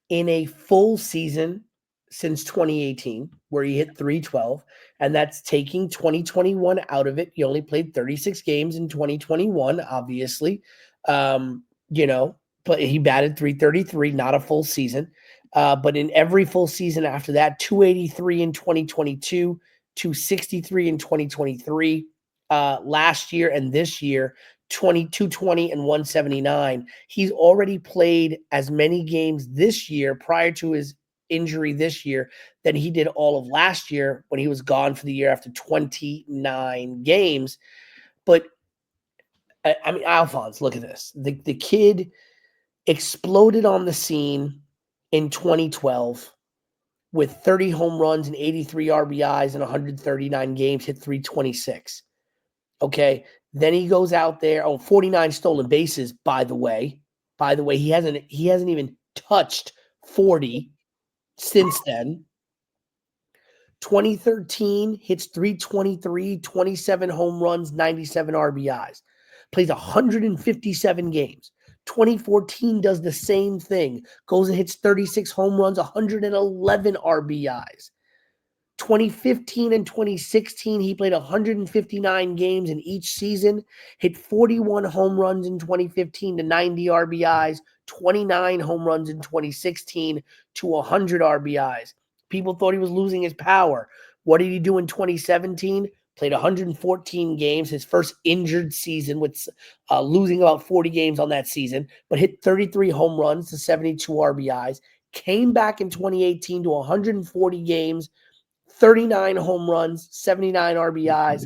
in a full season since 2018, where he hit 312, and that's taking 2021 out of it. He only played 36 games in 2021, obviously, but he batted 333, not a full season. But in every full season after that, 283 in 2022, 263 in 2023, last year and this year, 220 and 179. He's already played as many games this year prior to his injury this year than he did all of last year when he was gone for the year after 29 games. But I mean, Alphonse, look at this. The kid exploded on the scene in 2012 with 30 home runs and 83 RBIs in 139 games, hit 326. Okay. Then he goes out there. 49 stolen bases, by the way. By the way, he hasn't even touched 40 since then. 2013 hits 323, 27 home runs, 97 RBIs. Plays 157 games. 2014 does the same thing. Goes and hits 36 home runs, 111 RBIs. 2015 and 2016, he played 159 games in each season, hit 41 home runs in 2015 to 90 RBIs, 29 home runs in 2016 to 100 RBIs. People thought he was losing his power. What did he do in 2017? Played 114 games, his first injured season, with losing about 40 games on that season, but hit 33 home runs to 72 RBIs. Came back in 2018 to 140 games, 39 home runs, 79 RBIs,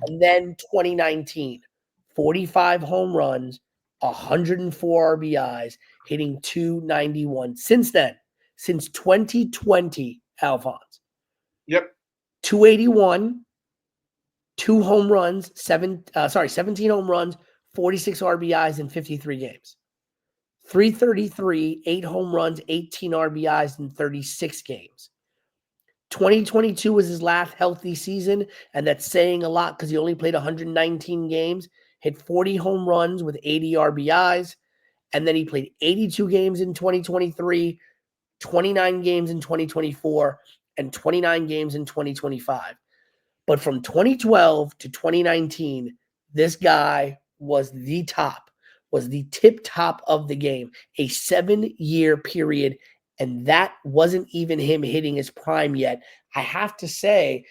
and then 2019, 45 home runs, 104 RBIs, hitting 291. Since then, since 2020, Alphonse. Yep. 281, 2 home runs, 17 home runs, 46 RBIs in 53 games. 333, 8 home runs, 18 RBIs in 36 games. 2022 was his last healthy season, and that's saying a lot because he only played 119 games, hit 40 home runs with 80 RBIs, and then he played 82 games in 2023, 29 games in 2024, and 29 games in 2025. But from 2012 to 2019, this guy was the tip top of the game, a 7-year period. And that wasn't even him hitting his prime yet. I have to say,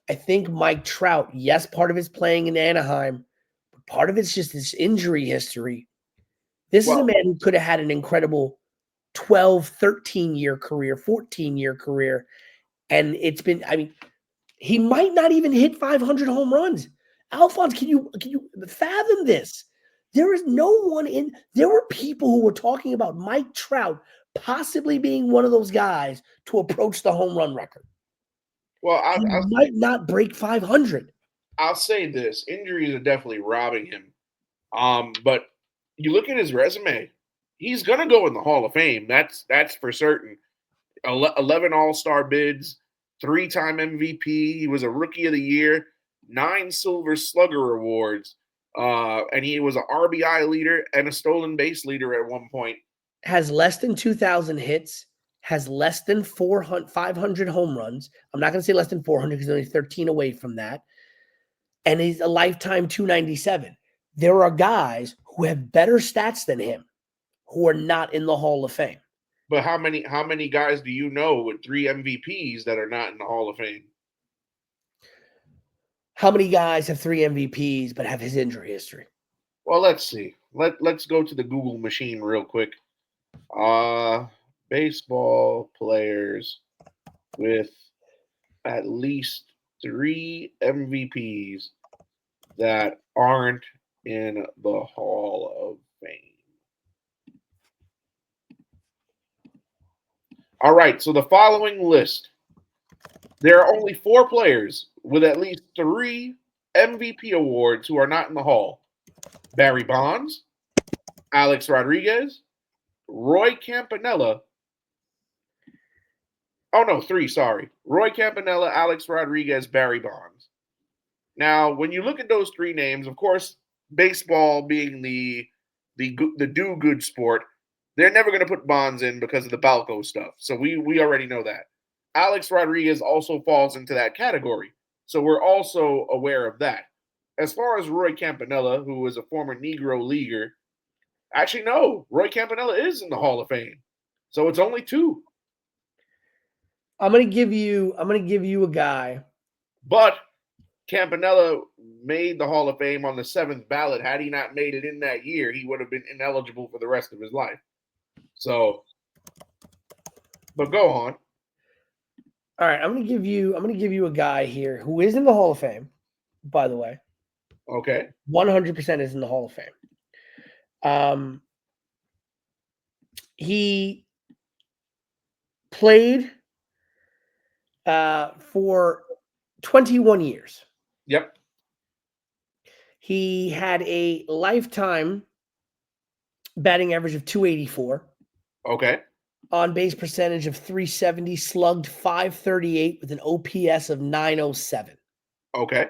I think Mike Trout, yes, part of it's playing in Anaheim, but part of it's just his injury history. This is a man who could have had an incredible 12, 13-year career, 14-year career. And it's been, I mean, he might not even hit 500 home runs. Alphonse, can you fathom this? There is no one there were people who were talking about Mike Trout possibly being one of those guys to approach the home run record. Well, He might not break 500. I'll say this: injuries are definitely robbing him. But you look at his resume; he's gonna go in the Hall of Fame. That's for certain. 11 All-Star bids, 3-time MVP. He was a Rookie of the Year, 9 Silver Slugger awards, and he was an RBI leader and a stolen base leader at one point. Has less than 2,000 hits, has less than 500 home runs. I'm not going to say less than 400 because he's only 13 away from that. And he's a lifetime 297. There are guys who have better stats than him who are not in the Hall of Fame. But how many guys do you know with 3 MVPs that are not in the Hall of Fame? How many guys have 3 MVPs but have his injury history? Well, let's see. Let's go to the Google machine real quick. Baseball players with at least 3 MVPs that aren't in the Hall of Fame. All right, so the following list. There are only 4 players with at least 3 MVP awards who are not in the Hall. Barry Bonds, Alex Rodriguez, Roy Campanella. Oh, no, 3, sorry. Roy Campanella, Alex Rodriguez, Barry Bonds. Now, when you look at those 3 names, of course, baseball being the do-good sport, they're never going to put Bonds in because of the Balco stuff. So we already know that. Alex Rodriguez also falls into that category. So we're also aware of that. As far as Roy Campanella, who is a former Negro leaguer, actually, no, Roy Campanella is in the Hall of Fame. So it's only 2. I'm gonna give you a guy. But Campanella made the Hall of Fame on the 7th ballot. Had he not made it in that year, he would have been ineligible for the rest of his life. So, but go on. All right, I'm gonna give you a guy here who is in the Hall of Fame, by the way. Okay. 100% is in the Hall of Fame. He played for 21 years. Yep. He had a lifetime batting average of 284. Okay. On base percentage of 370, slugged 538 with an OPS of 907. Okay.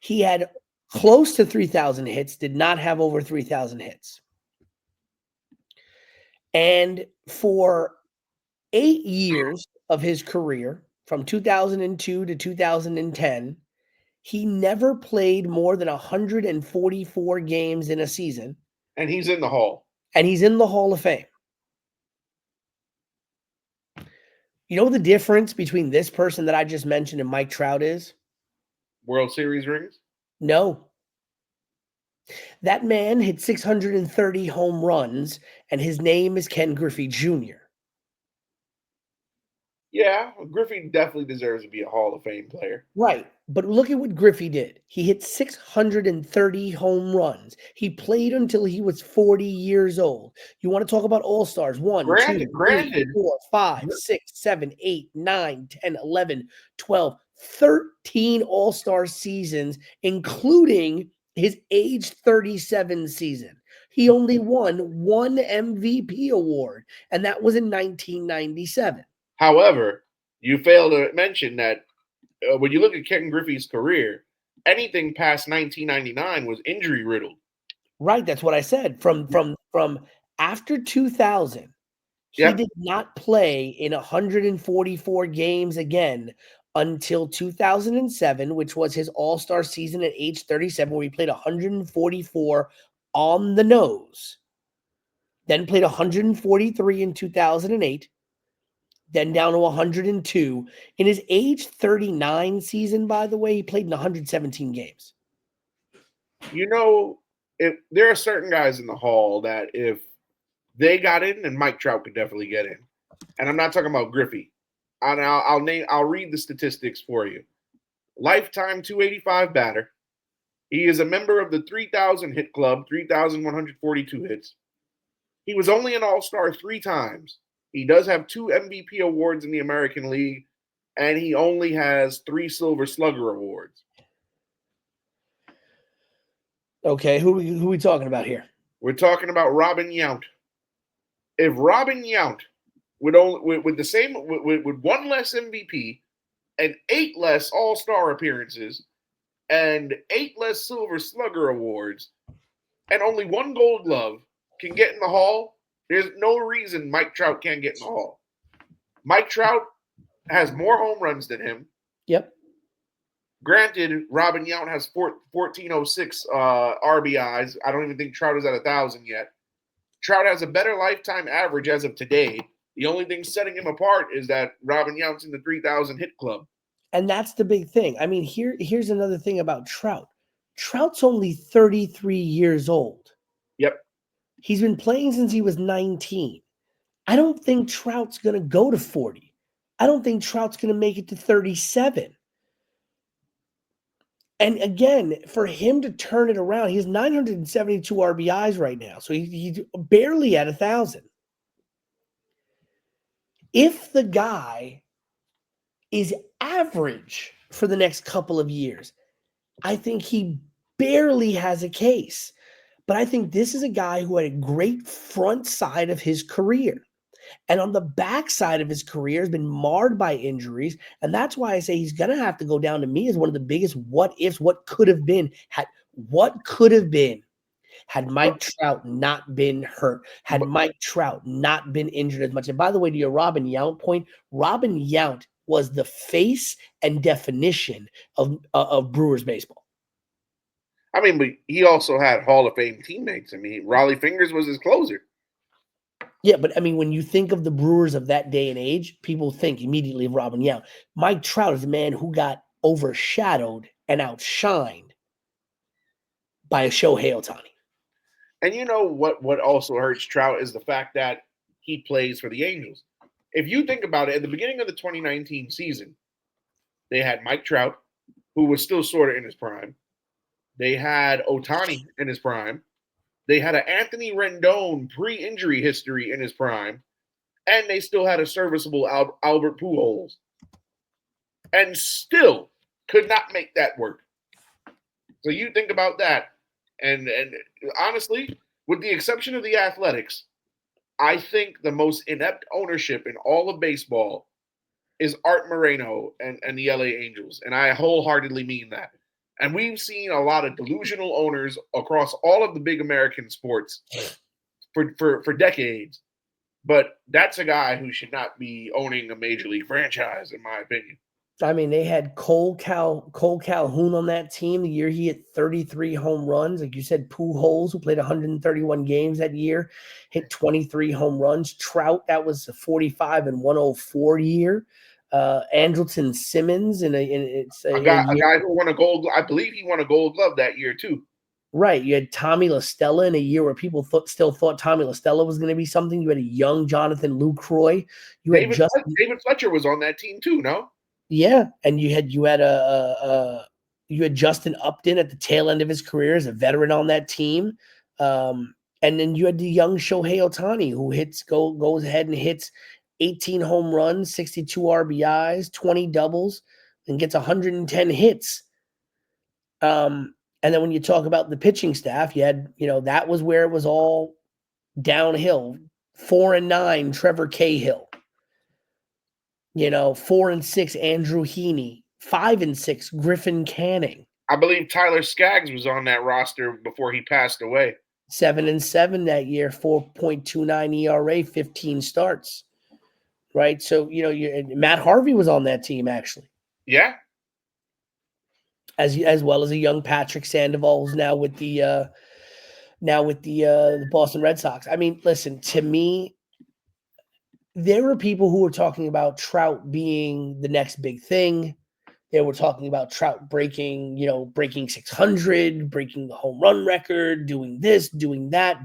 He had close to 3,000 hits, did not have over 3,000 hits. And for 8 years of his career, from 2002 to 2010, he never played more than 144 games in a season. And he's in the Hall. And he's in the Hall of Fame. You know the difference between this person that I just mentioned and Mike Trout is? World Series rings? No. That man hit 630 home runs, and his name is Ken Griffey Jr. Yeah, Griffey definitely deserves to be a Hall of Fame player. Right. But look at what Griffey did. He hit 630 home runs. He played until he was 40 years old. You want to talk about all-stars? 1, 2, 3, 4, 5, 6, 7, 8, 9, 10, 11, 12, 13 all-star seasons, including his age 37 season. He only won 1 MVP award, and that was in 1997. However, you fail to mention that when you look at Ken Griffey's career, anything past 1999 was injury riddled. Right, that's what I said. From after 2000, he did not play in 144 games again until 2007, which was his all-star season at age 37, where he played 144 on the nose. Then played 143 in 2008. Then down to 102. In his age 39 season, by the way, he played in 117 games. You know, if there are certain guys in the Hall that if they got in, and Mike Trout could definitely get in. And I'm not talking about Griffey. I'll read the statistics for you. Lifetime 285 batter. He is a member of the 3,000 hit club, 3,142 hits. He was only an All-Star 3 times. He does have 2 MVP awards in the American League, and he only has 3 Silver Slugger awards. Okay, who are we talking about here? We're talking about Robin Yount. If Robin Yount with the same with 1 less MVP and 8 less All-Star appearances and 8 less Silver Slugger awards and only 1 Gold Glove can get in the Hall, there's no reason Mike Trout can't get in the Hall. Mike Trout has more home runs than him. Yep. Granted, Robin Yount has 1,406 RBIs. I don't even think Trout is at 1,000 yet. Trout has a better lifetime average as of today. The only thing setting him apart is that Robin Yount's in the 3,000 hit club. And that's the big thing. I mean, here's another thing about Trout. Trout's only 33 years old. Yep. He's been playing since he was 19. I don't think Trout's going to go to 40. I don't think Trout's going to make it to 37. And again, for him to turn it around, he has 972 RBIs right now. So he's barely at 1,000. If the guy is average for the next couple of years, I think he barely has a case. But I think this is a guy who had a great front side of his career. And on the back side of his career has been marred by injuries. And that's why I say he's going to have to go down to me as one of the biggest what ifs, what could have been, had Mike Trout not been hurt, had Mike Trout not been injured as much. And by the way, to your Robin Yount point, Robin Yount was the face and definition of Brewers baseball. I mean, but he also had Hall of Fame teammates. I mean, Raleigh Fingers was his closer. Yeah, but I mean, when you think of the Brewers of that day and age, people think immediately of Robin Yount. Mike Trout is a man who got overshadowed and outshined by a Shohei Ohtani. And you know what also hurts Trout is the fact that he plays for the Angels. If you think about it, at the beginning of the 2019 season, they had Mike Trout, who was still sort of in his prime. They had Ohtani in his prime. They had an Anthony Rendon pre-injury history in his prime. And they still had a serviceable Albert Pujols. And still could not make that work. So you think about that. And honestly, with the exception of the Athletics, I think the most inept ownership in all of baseball is Art Moreno and the LA Angels. And I wholeheartedly mean that. And we've seen a lot of delusional owners across all of the big American sports for decades. But that's a guy who should not be owning a major league franchise, in my opinion. I mean, they had Cole Calhoun on that team the year he hit 33 home runs. Like you said, Pujols, who played 131 games that year, hit 23 home runs. Trout, that was a 45 and 104 year. Andrelton Simmons it's a guy who won a gold. I believe he won a Gold Glove that year too. Right. You had Tommy La Stella in a year where people still thought Tommy La Stella was going to be something. You had a young Jonathan Lucroy. David Fletcher was on that team too, no? Yeah, and you had Justin Upton at the tail end of his career as a veteran on that team. And then you had the young Shohei Ohtani who goes ahead and hits 18 home runs, 62 RBIs, 20 doubles, and gets 110 hits. And then when you talk about the pitching staff, you had, that was where it was all downhill. 4-9, Trevor Cahill. 4-6, Andrew Heaney. 5-6, Griffin Canning. I believe Tyler Skaggs was on that roster before he passed away. 7-7 that year, 4.29 ERA, 15 starts. Right? So, Matt Harvey was on that team, actually. Yeah. As well as a young Patrick Sandoval, who's now with the Boston Red Sox. I mean, listen, to me, there were people who were talking about Trout being the next big thing. They were talking about Trout breaking 600, breaking the home run record, doing this, doing that,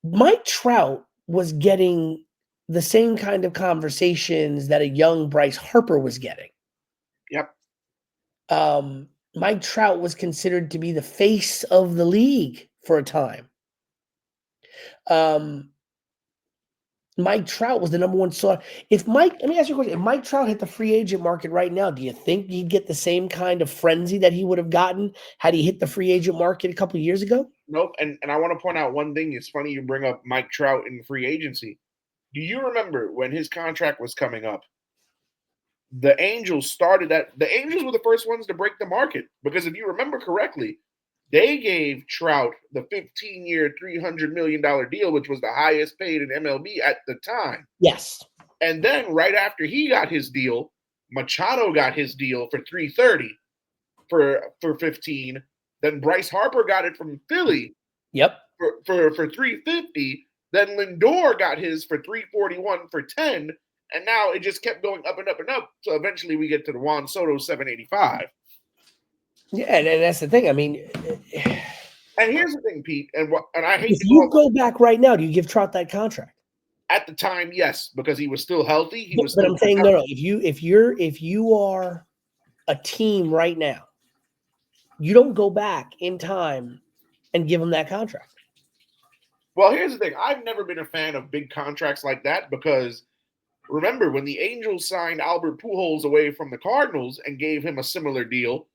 Mike Trout was getting the same kind of conversations that a young Bryce Harper was getting. Yep. Mike Trout was considered to be the face of the league for a time. Mike Trout was the number one star. Let me ask you a question. If Mike Trout hit the free agent market right now, do you think he'd get the same kind of frenzy that he would have gotten had he hit the free agent market a couple of years ago? Nope. And I want to point out one thing. It's funny you bring up Mike Trout in free agency. Do you remember when his contract was coming up? The Angels were the first ones to break the market, because if you remember correctly, they gave Trout the 15-year, $300 million deal, which was the highest paid in MLB at the time. Yes. And then right after he got his deal, Machado got his deal for $330 for 15. Then Bryce Harper got it from Philly. Yep. For $350. Then Lindor got his for $341 for 10. And now it just kept going up and up and up. So eventually we get to the Juan Soto $785. Yeah, and that's the thing. I mean, and here's the thing, Pete, and I hate. If you go back right now, do you give Trout that contract? At the time, yes, because he was still healthy. But I'm saying no. If you are a team right now, you don't go back in time and give him that contract. Well, here's the thing. I've never been a fan of big contracts like that, because remember when the Angels signed Albert Pujols away from the Cardinals and gave him a similar deal,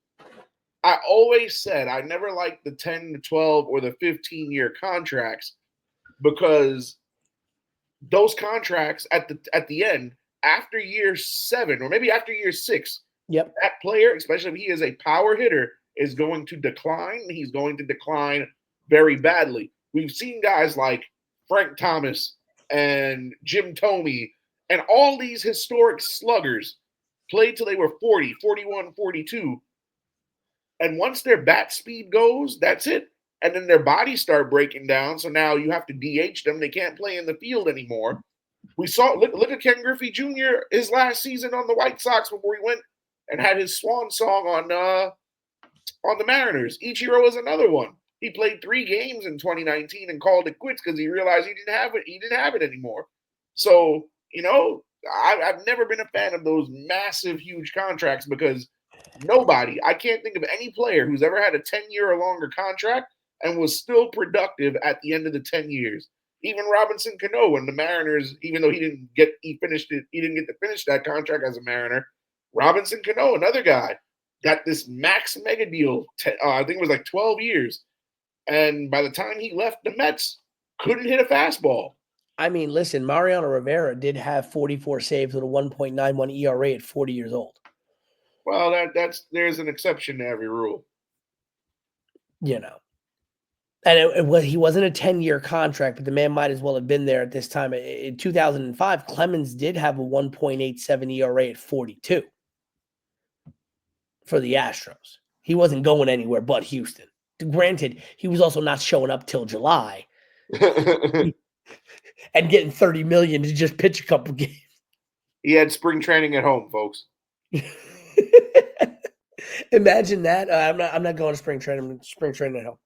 I always said I never liked the 10 to 12 or the 15-year contracts, because those contracts at the end, after year 7 or maybe after year 6, yep, that player, especially if he is a power hitter, is going to decline. He's going to decline very badly. We've seen guys like Frank Thomas and Jim Thome and all these historic sluggers play till they were 40, 41, 42. And once their bat speed goes, that's it. And then their bodies start breaking down. So now you have to DH them. They can't play in the field anymore. We saw, look at Ken Griffey Jr., his last season on the White Sox before he went and had his swan song on the Mariners. Ichiro was another one. He played 3 games in 2019 and called it quits because he realized he didn't have it. He didn't have it anymore. So, I've never been a fan of those massive, huge contracts because I can't think of any player who's ever had a 10-year or longer contract and was still productive at the end of the 10 years. Even Robinson Cano, when the Mariners, even though he didn't get to finish that contract as a Mariner. Robinson Cano, another guy, got this max mega deal. I think it was like 12 years. And by the time he left the Mets, couldn't hit a fastball. I mean, listen, Mariano Rivera did have 44 saves with a 1.91 ERA at 40 years old. Well, there's an exception to every rule. And he wasn't a 10-year contract, but the man might as well have been there at this time. In 2005, Clemens did have a 1.87 ERA at 42 for the Astros. He wasn't going anywhere but Houston. Granted, he was also not showing up till July and getting $30 million to just pitch a couple games. He had spring training at home, folks. Imagine that. I'm not going to spring training. I'm spring training at home.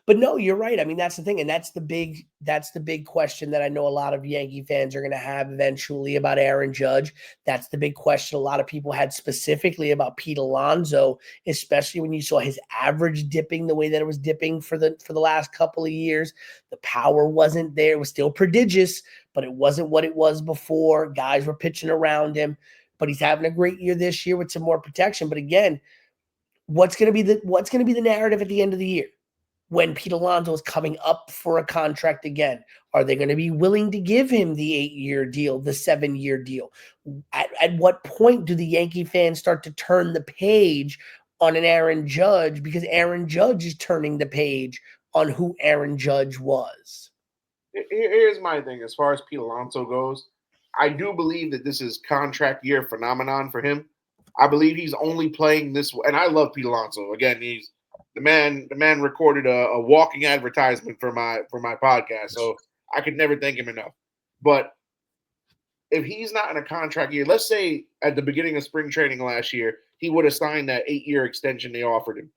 But no, you're right. I mean, that's the thing, and that's the big question that I know a lot of Yankee fans are going to have eventually about Aaron Judge. That's the big question a lot of people had specifically about Pete Alonso, especially when you saw his average dipping the way that it was dipping for the last couple of years. The power wasn't there. It was still prodigious, but it wasn't what it was before. Guys were pitching around him, but he's having a great year this year with some more protection. But again, what's going to be the narrative at the end of the year? When Pete Alonso is coming up for a contract again, are they going to be willing to give him the 8-year deal, the 7-year deal? At what point do the Yankee fans start to turn the page on an Aaron Judge, because Aaron Judge is turning the page on who Aaron Judge was? Here's my thing. As far as Pete Alonso goes, I do believe that this is contract year phenomenon for him. I believe he's only playing this, and I love Pete Alonso. Again, he's the man recorded a walking advertisement for my podcast, so I could never thank him enough. But if he's not in a contract year, let's say at the beginning of spring training last year, he would have signed that 8-year extension they offered him.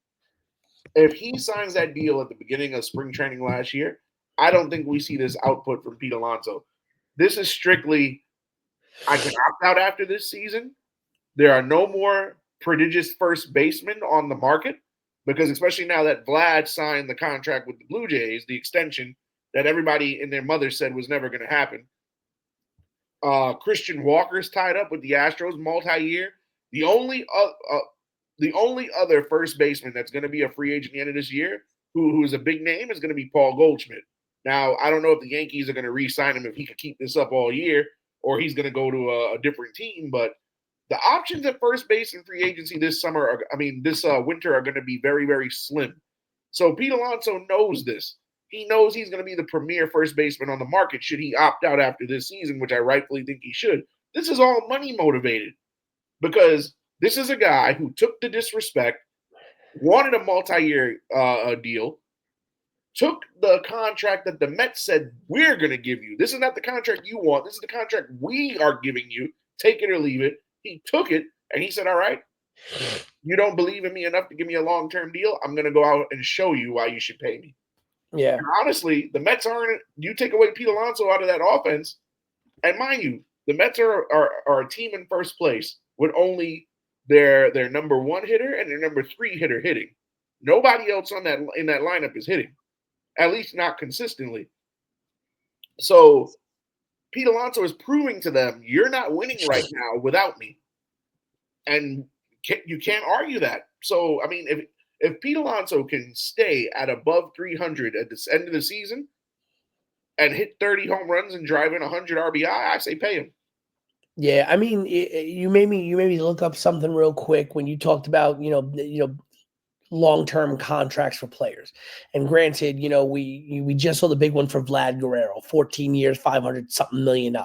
If he signs that deal at the beginning of spring training last year, I don't think we see this output from Pete Alonso. This is strictly, I can opt out after this season. There are no more prodigious first basemen on the market. Because especially now that Vlad signed the contract with the Blue Jays, the extension that everybody and their mother said was never going to happen. Christian Walker's tied up with the Astros multi-year. The only other first baseman that's going to be a free agent at the end of this year, who's a big name, is going to be Paul Goldschmidt. Now, I don't know if the Yankees are going to re-sign him if he could keep this up all year, or he's going to go to a different team, but the options at first base in free agency this winter are going to be very, very slim. So Pete Alonso knows this. He knows he's going to be the premier first baseman on the market should he opt out after this season, which I rightfully think he should. This is all money motivated because this is a guy who took the disrespect, wanted a multi-year deal, took the contract that the Mets said, we're going to give you. This is not the contract you want. This is the contract we are giving you. Take it or leave it. He took it, and he said, all right, you don't believe in me enough to give me a long-term deal? I'm going to go out and show you why you should pay me. Yeah. And honestly, the Mets aren't – you take away Pete Alonso out of that offense, and mind you, the Mets are a team in first place with only their number 1 hitter and their number 3 hitter hitting. Nobody else in that lineup is hitting, at least not consistently. So – Pete Alonso is proving to them, you're not winning right now without me. And you can't argue that. So, I mean, if Pete Alonso can stay at above 300 at the end of the season and hit 30 home runs and drive in 100 RBI, I say pay him. Yeah, I mean, you made me look up something real quick when you talked about, long-term contracts for players. And granted, we just saw the big one for Vlad Guerrero, 14 years, $500-something million.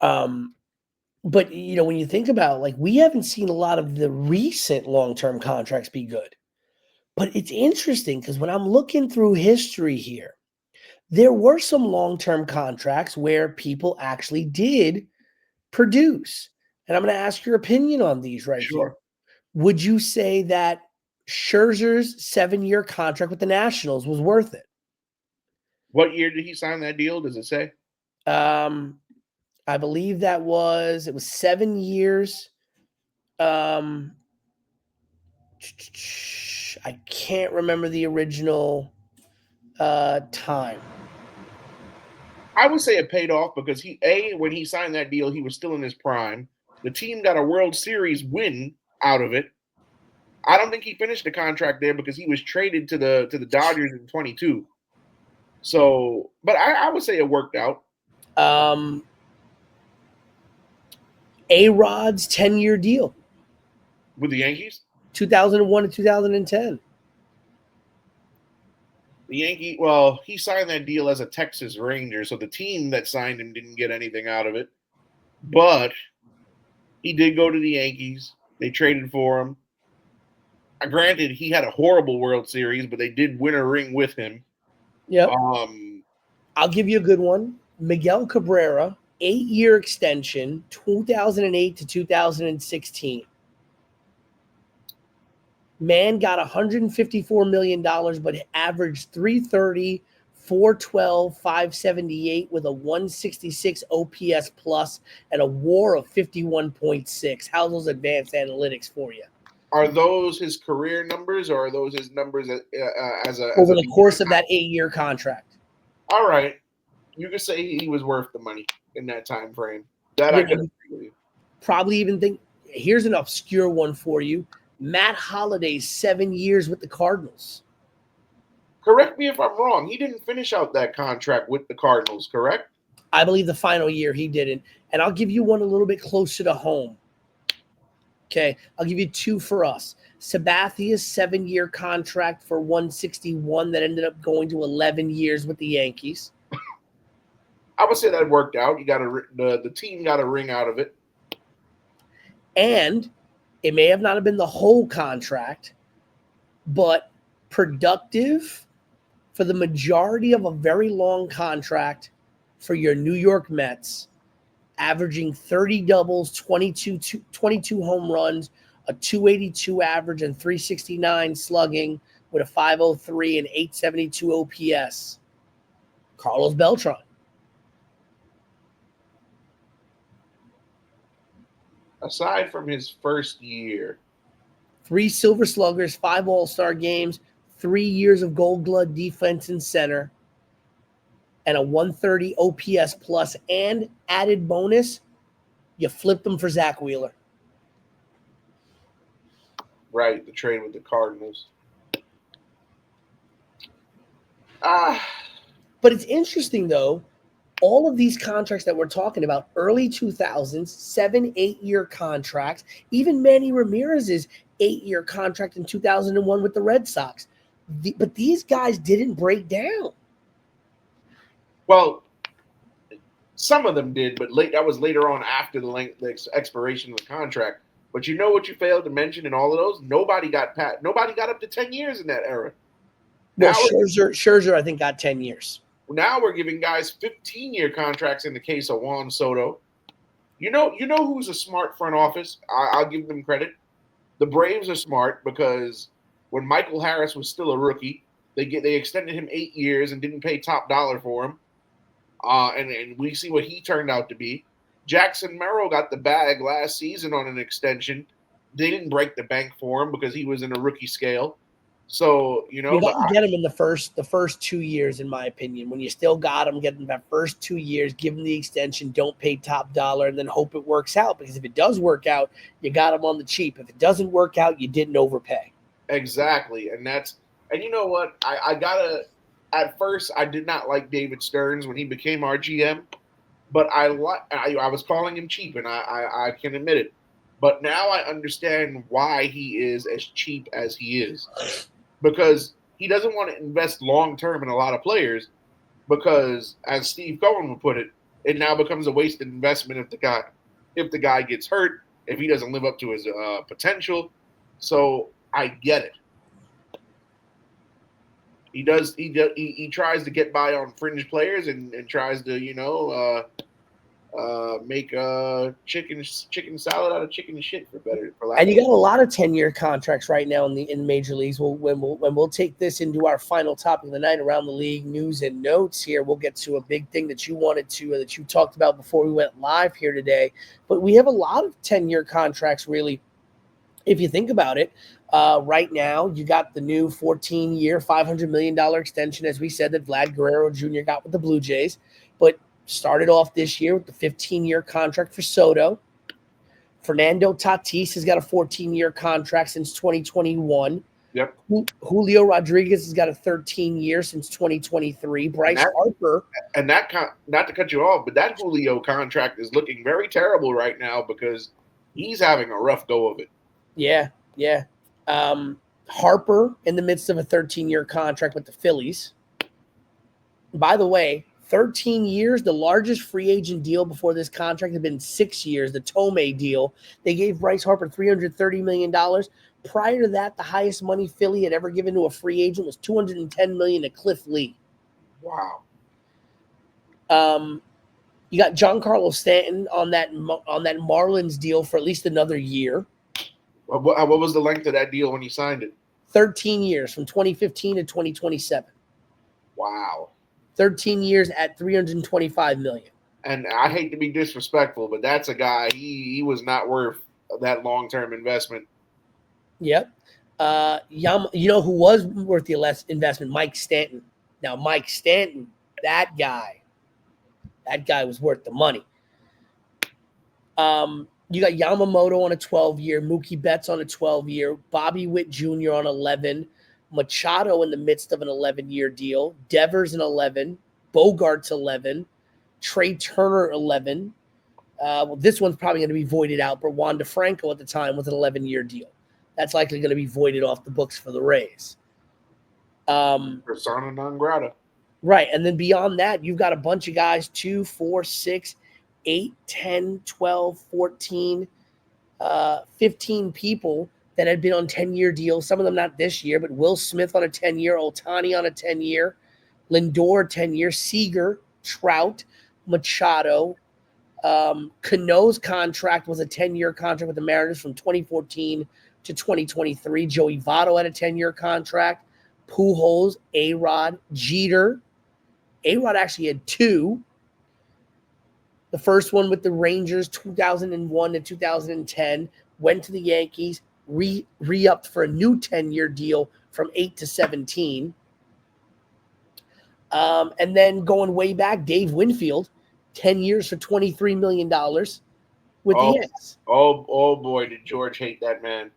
But, when you think about, we haven't seen a lot of the recent long-term contracts be good. But it's interesting because when I'm looking through history here, there were some long-term contracts where people actually did produce. and I'm going to ask your opinion on these right Sure. here. Would you say that Scherzer's 7-year contract with the Nationals was worth it? What year did he sign that deal? Does it say? I believe it was 7 years. I can't remember the original time. I would say it paid off because when he signed that deal, he was still in his prime. The team got a World Series win out of it. I don't think he finished the contract there because he was traded to the Dodgers in 22. So, but I would say it worked out. A-Rod's 10-year deal With the Yankees? 2001 to 2010. The Yankee, well, he signed that deal as a Texas Ranger, so the team that signed him didn't get anything out of it. But he did go to the Yankees. They traded for him. Granted, he had a horrible World Series, but they did win a ring with him. Yep. I'll give you a good one. Miguel Cabrera, 8-year extension, 2008 to 2016. Man got $154 million, but averaged 330, 412, 578 with a 166 OPS plus and a WAR of 51.6. How's those advanced analytics for you? Are those his career numbers, or are those his numbers over the course of that 8-year contract? All right, you could say he was worth the money in that time frame. That I could agree with you. Probably even think. Here's an obscure one for you. Matt Holliday's 7 years with the Cardinals. Correct me if I'm wrong. He didn't finish out that contract with the Cardinals, correct? I believe the final year he didn't. And I'll give you one a little bit closer to home. Okay, I'll give you two for us. Sabathia's 7-year contract for 161 that ended up going to 11 years with the Yankees. I would say that worked out. You got the team got a ring out of it. And it may have not have been the whole contract, but productive for the majority of a very long contract for your New York Mets, averaging 30 doubles, 22 home runs, a 282 average, and 369 slugging with a 503 and 872 OPS. Carlos Beltran. Aside from his first year, 3 Silver Sluggers, 5 All-Star games, 3 years of Gold Glove defense and center, and a 130 OPS plus, and added bonus, you flipped them for Zach Wheeler. Right, the trade with the Cardinals. But it's interesting, though, all of these contracts that we're talking about, early 2000s, 7-8-year contracts, even Manny Ramirez's 8-year contract in 2001 with the Red Sox. But these guys didn't break down. Well, some of them did, but that was later on after the expiration of the contract. But you know what you failed to mention in all of those? Nobody got up to 10 years in that era. Well, Scherzer, I think, got 10 years. Now we're giving guys 15-year contracts in the case of Juan Soto. You know who's a smart front office? I'll give them credit. The Braves are smart because when Michael Harris was still a rookie, they extended him 8 years and didn't pay top dollar for him. And we see what he turned out to be. Jackson Merrill got the bag last season on an extension. They didn't break the bank for him because he was in a rookie scale. So, you got to get him in the first 2 years, in my opinion. When you still got him, get him that first 2 years, give him the extension, don't pay top dollar, and then hope it works out. Because if it does work out, you got him on the cheap. If it doesn't work out, you didn't overpay. Exactly. And you know what? At first, I did not like David Stearns when he became our GM, but I was calling him cheap, and I can admit it. But now I understand why he is as cheap as he is. Because he doesn't want to invest long-term in a lot of players because, as Steve Cohen would put it, it now becomes a wasted investment if the guy gets hurt, if he doesn't live up to his potential. So I get it. He tries to get by on fringe players and tries to, make a chicken salad out of chicken shit for lack And of. you got a lot of 10-year contracts right now in major leagues. When we'll take this into our final topic of the night around the league news and notes here, we'll get to a big thing that you talked about before we went live here today. But we have a lot of 10-year contracts, really, if you think about it. Right now, you got the new 14-year, $500 million extension, as we said, that Vlad Guerrero Jr. got with the Blue Jays, but started off this year with the 15-year contract for Soto. Fernando Tatis has got a 14-year contract since 2021. Yep. Julio Rodriguez has got a 13-year since 2023. Bryce Harper. And not to cut you off, but that Julio contract is looking very terrible right now because he's having a rough go of it. Yeah. Harper in the midst of a 13-year contract with the Phillies. By the way, 13 years, the largest free agent deal before this contract had been 6 years, the Tomei deal. They gave Bryce Harper $330 million. Prior to that, the highest money Philly had ever given to a free agent was $210 million to Cliff Lee. Wow. You got Giancarlo Stanton on that Marlins deal for at least another year. What was the length of that deal when he signed it? 13 years, from 2015 to 2027. Wow. 13 years at $325 million. And I hate to be disrespectful, but that's a guy, he was not worth that long-term investment. Yep. You know who was worth the less investment? Mike Stanton. Now, Mike Stanton, that guy was worth the money. You got Yamamoto on a 12-year, Mookie Betts on a 12-year, Bobby Witt Jr. on 11, Machado in the midst of an 11-year deal, Devers an 11, Bogart's 11, Trey Turner 11. This one's probably going to be voided out, but Juan DeFranco at the time with an 11-year deal. That's likely going to be voided off the books for the Rays. Persona non grata. Right, and then beyond that, you've got a bunch of guys, 2, 4, 6, 8, 10, 12, 14, 15 people that had been on 10-year deals. Some of them not this year, but Will Smith on a 10-year, Ohtani on a 10-year, Lindor 10-year, Seager, Trout, Machado. Cano's contract was a 10-year contract with the Mariners from 2014 to 2023. Joey Votto had a 10-year contract. Pujols, A-Rod, Jeter. A-Rod actually had 2. The first one with the Rangers, 2001 to 2010, went to the Yankees, re-upped for a new 10-year deal from 8 to 17. And then going way back, Dave Winfield, 10 years for $23 million with the Yankees. Oh, boy, did George hate that man.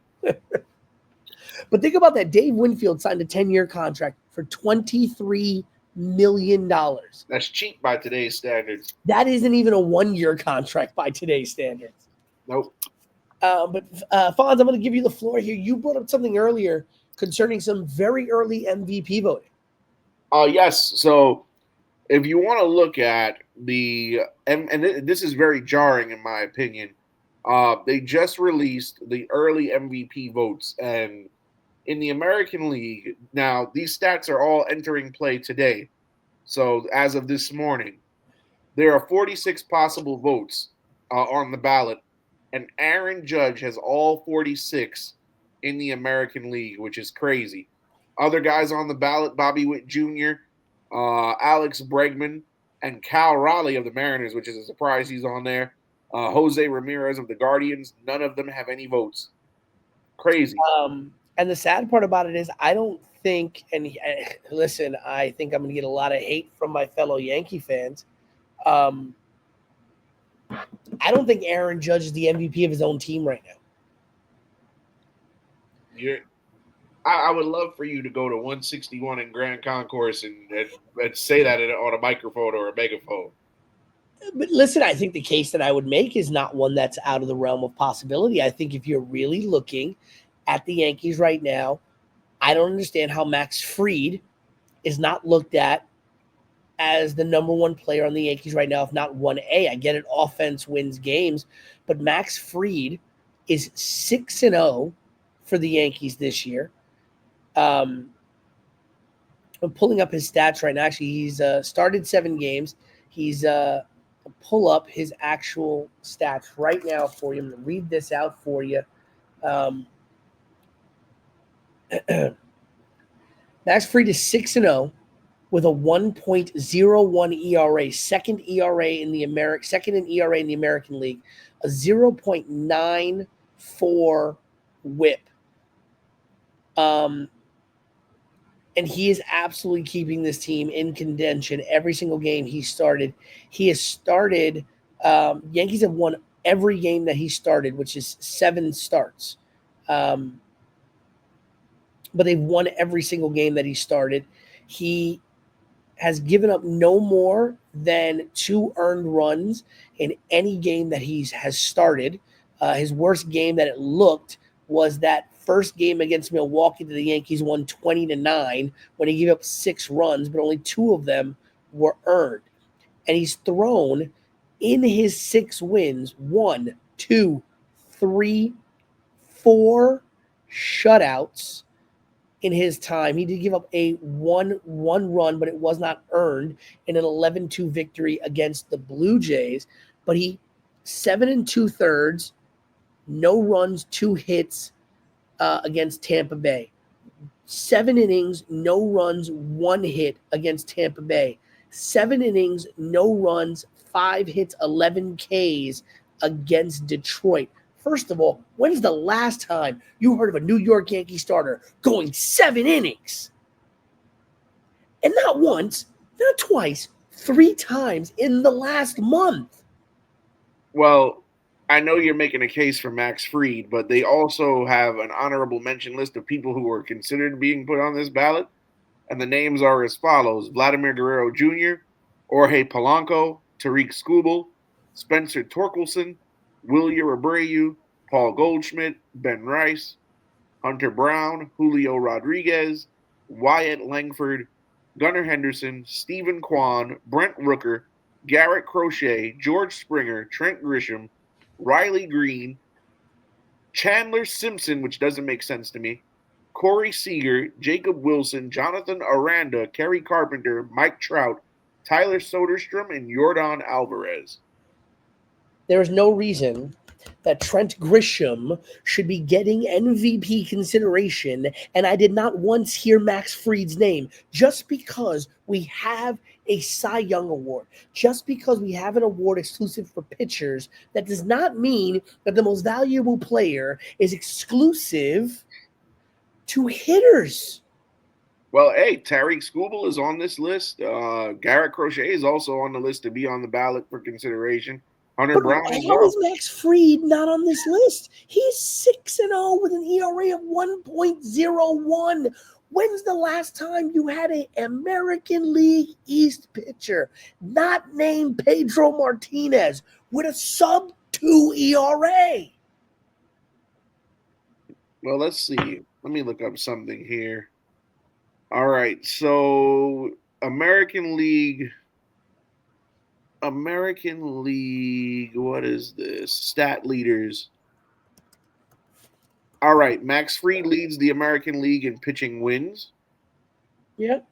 But think about that. Dave Winfield signed a 10-year contract for $23 million. That's cheap by today's standards. That isn't even a 1-year contract by today's standards. Nope. But Fonz, I'm going to give you the floor here. You brought up something earlier concerning some very early MVP voting. Yes. So if you want to look at and this is very jarring in my opinion, they just released the early MVP votes, and in the American League, now these stats are all entering play today. So as of this morning, there are 46 possible votes on the ballot, and Aaron Judge has all 46 in the American League, which is crazy. Other guys on the ballot, Bobby Witt Jr., Alex Bregman, and Cal Raleigh of the Mariners, which is a surprise he's on there. Jose Ramirez of the Guardians, none of them have any votes. Crazy. And the sad part about it is I don't think, and listen, I think I'm going to get a lot of hate from my fellow Yankee fans. I don't think Aaron Judge is the MVP of his own team right now. I would love for you to go to 161 in Grand Concourse and say that on a microphone or a megaphone. But listen, I think the case that I would make is not one that's out of the realm of possibility. I think if you're really looking at the Yankees right now, I don't understand how Max Fried is not looked at as the number 1 player on the Yankees right now, if not 1A. I get it, offense wins games, but Max Fried is 6-0 for the Yankees this year. I'm pulling up his stats right now. Actually, he's started 7 games. He's pull up his actual stats right now for you. I'm going to read this out for you. Max Fried is 6-0 with a 1.01 ERA, second ERA in the American League, a 0.94 WHIP. And he is absolutely keeping this team in contention every single game he started. He has started. Yankees have won every game that he started, which is 7 starts. But they've won every single game that he started. He has given up no more than 2 earned runs in any game that he has started. His worst game that it looked was that first game against Milwaukee that the Yankees won 20-9 when he gave up 6 runs, but only 2 of them were earned. And he's thrown in his 6 wins 1, 2, 3, 4 shutouts in his time. He did give up a one run, but it was not earned in an 11-2 victory against the Blue Jays. But he 7 2/3, no runs, 2 hits against Tampa Bay. 7 innings, no runs, 1 hit against Tampa Bay. 7 innings, no runs, 5 hits, 11 Ks against Detroit. First of all, when's the last time you heard of a New York Yankee starter going 7 innings? And not once, not twice, 3 times in the last month. Well, I know you're making a case for Max Fried, but they also have an honorable mention list of people who are considered being put on this ballot. And the names are as follows: Vladimir Guerrero Jr., Jorge Polanco, Tariq Skubal, Spencer Torkelson, Wilyer Abreu, Paul Goldschmidt, Ben Rice, Hunter Brown, Julio Rodriguez, Wyatt Langford, Gunnar Henderson, Stephen Kwan, Brent Rooker, Garrett Crochet, George Springer, Trent Grisham, Riley Greene, Chandler Simpson, which doesn't make sense to me, Corey Seager, Jacob Wilson, Jonathan Aranda, Kerry Carpenter, Mike Trout, Tyler Soderstrom, and Yordan Alvarez. There is no reason that Trent Grisham should be getting MVP consideration, and I did not once hear Max Fried's name. Just because we have a Cy Young award, just because we have an award exclusive for pitchers, that does not mean that the most valuable player is exclusive to hitters. Well, hey, Tariq Skubal is on this list. Garrett Crochet is also on the list to be on the ballot for consideration. Hunter But Brown as how well. is Max Fried not on this list? He's 6-0 with an ERA of 1.01. When's the last time you had an American League East pitcher not named Pedro Martinez with a sub-2 ERA? Well, let's see. Let me look up something here. All right, so American League, what is this? Stat leaders. All right, Max Fried leads the American League in pitching wins. Yep.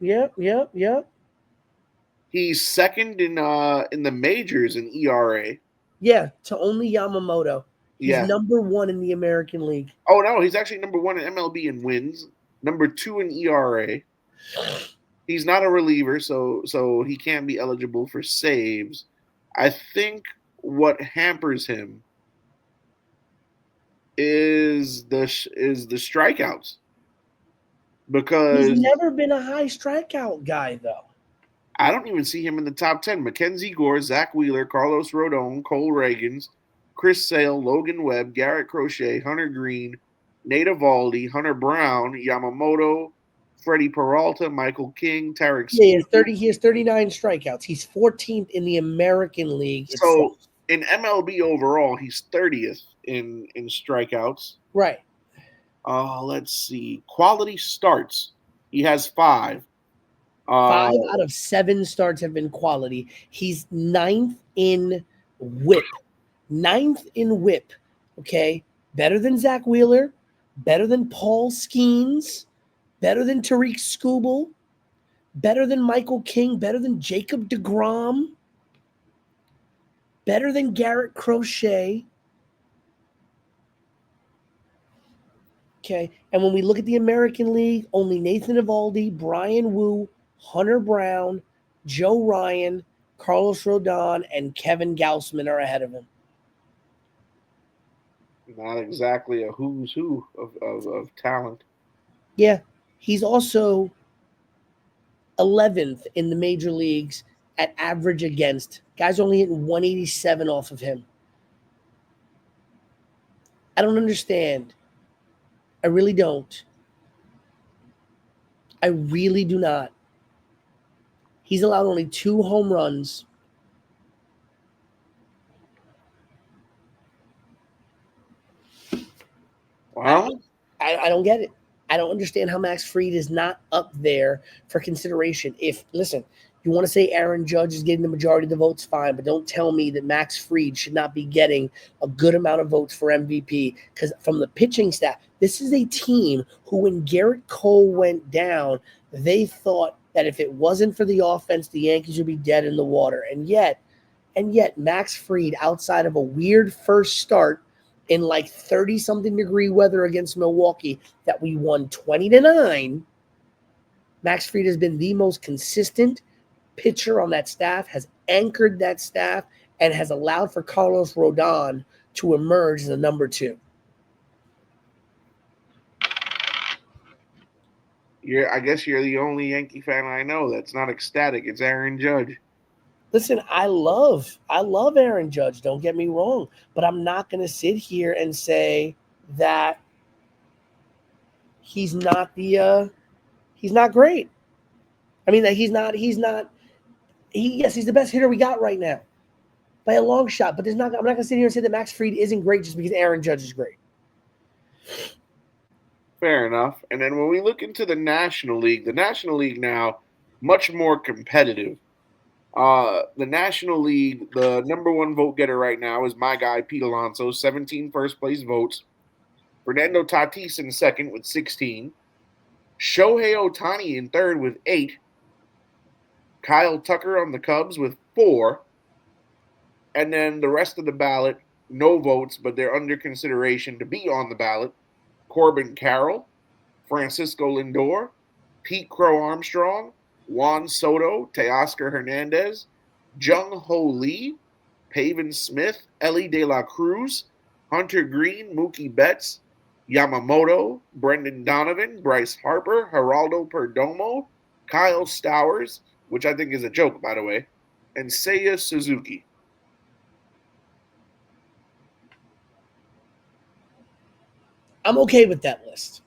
He's second in the majors in ERA. Yeah, to only Yamamoto. He's Yeah. number 1 in the American League. Oh no, he's actually number 1 in MLB in wins, number 2 in ERA. He's not a reliever, so he can't be eligible for saves. I think what hampers him is the strikeouts, because He's never been a high strikeout guy, though. I don't even see him in the top 10. Mackenzie Gore, Zach Wheeler, Carlos Rodon, Cole Reagans, Chris Sale, Logan Webb, Garrett Crochet, Hunter Greene, Nate Eovaldi, Hunter Brown, Yamamoto, Freddie Peralta, Michael King, Tarek. Yeah, he has 39 strikeouts. He's 14th in the American League itself. So in MLB overall, he's 30th in strikeouts. Right. Let's see. Quality starts. He has 5. 5 out of 7 starts have been quality. He's 9th in whip. 9th in whip. Okay. Better than Zach Wheeler. Better than Paul Skeens. Better than Tariq Skubal. Better than Michael King. Better than Jacob deGrom. better than Garrett Crochet. Okay, and when we look at the American League, only Nathan Eovaldi, Brian Wu, Hunter Brown, Joe Ryan, Carlos Rodon, and Kevin Gausman are ahead of him. Not exactly a who's who of talent. Yeah, he's also 11th in the major leagues at average against. Guys only hitting 187 off of him. I don't understand. I really don't. I really do not. He's allowed only 2 home runs. Well, I don't get it. I don't understand how Max Fried is not up there for consideration. Listen, you want to say Aaron Judge is getting the majority of the votes, fine, but don't tell me that Max Fried should not be getting a good amount of votes for MVP, because from the pitching staff, this is a team who, when Garrett Cole went down, they thought that if it wasn't for the offense, the Yankees would be dead in the water. And yet Max Fried, outside of a weird first start in like 30-something degree weather against Milwaukee that we won 20-9, Max Fried has been the most consistent pitcher on that staff, has anchored that staff, and has allowed for Carlos Rodon to emerge as a number 2. I guess you're the only Yankee fan I know that's not ecstatic. It's Aaron Judge. Listen, I love Aaron Judge, don't get me wrong, but I'm not going to sit here and say that he's not great. I mean, that he's the best hitter we got right now by a long shot, but I'm not going to sit here and say that Max Fried isn't great just because Aaron Judge is great. Fair enough. And then when we look into the National League now, much more competitive. The National League, the number 1 vote getter right now is my guy, Pete Alonso, 17 first place votes. Fernando Tatis in second with 16. Shohei Ohtani in third with 8. Kyle Tucker on the Cubs with 4. And then the rest of the ballot, no votes, but they're under consideration to be on the ballot. Corbin Carroll, Francisco Lindor, Pete Crow Armstrong, Juan Soto, Teoscar Hernandez, Jung Ho Lee, Pavin Smith, Ellie De La Cruz, Hunter Greene, Mookie Betts, Yamamoto, Brendan Donovan, Bryce Harper, Geraldo Perdomo, Kyle Stowers, which I think is a joke, by the way, and Seiya Suzuki. I'm okay with that list.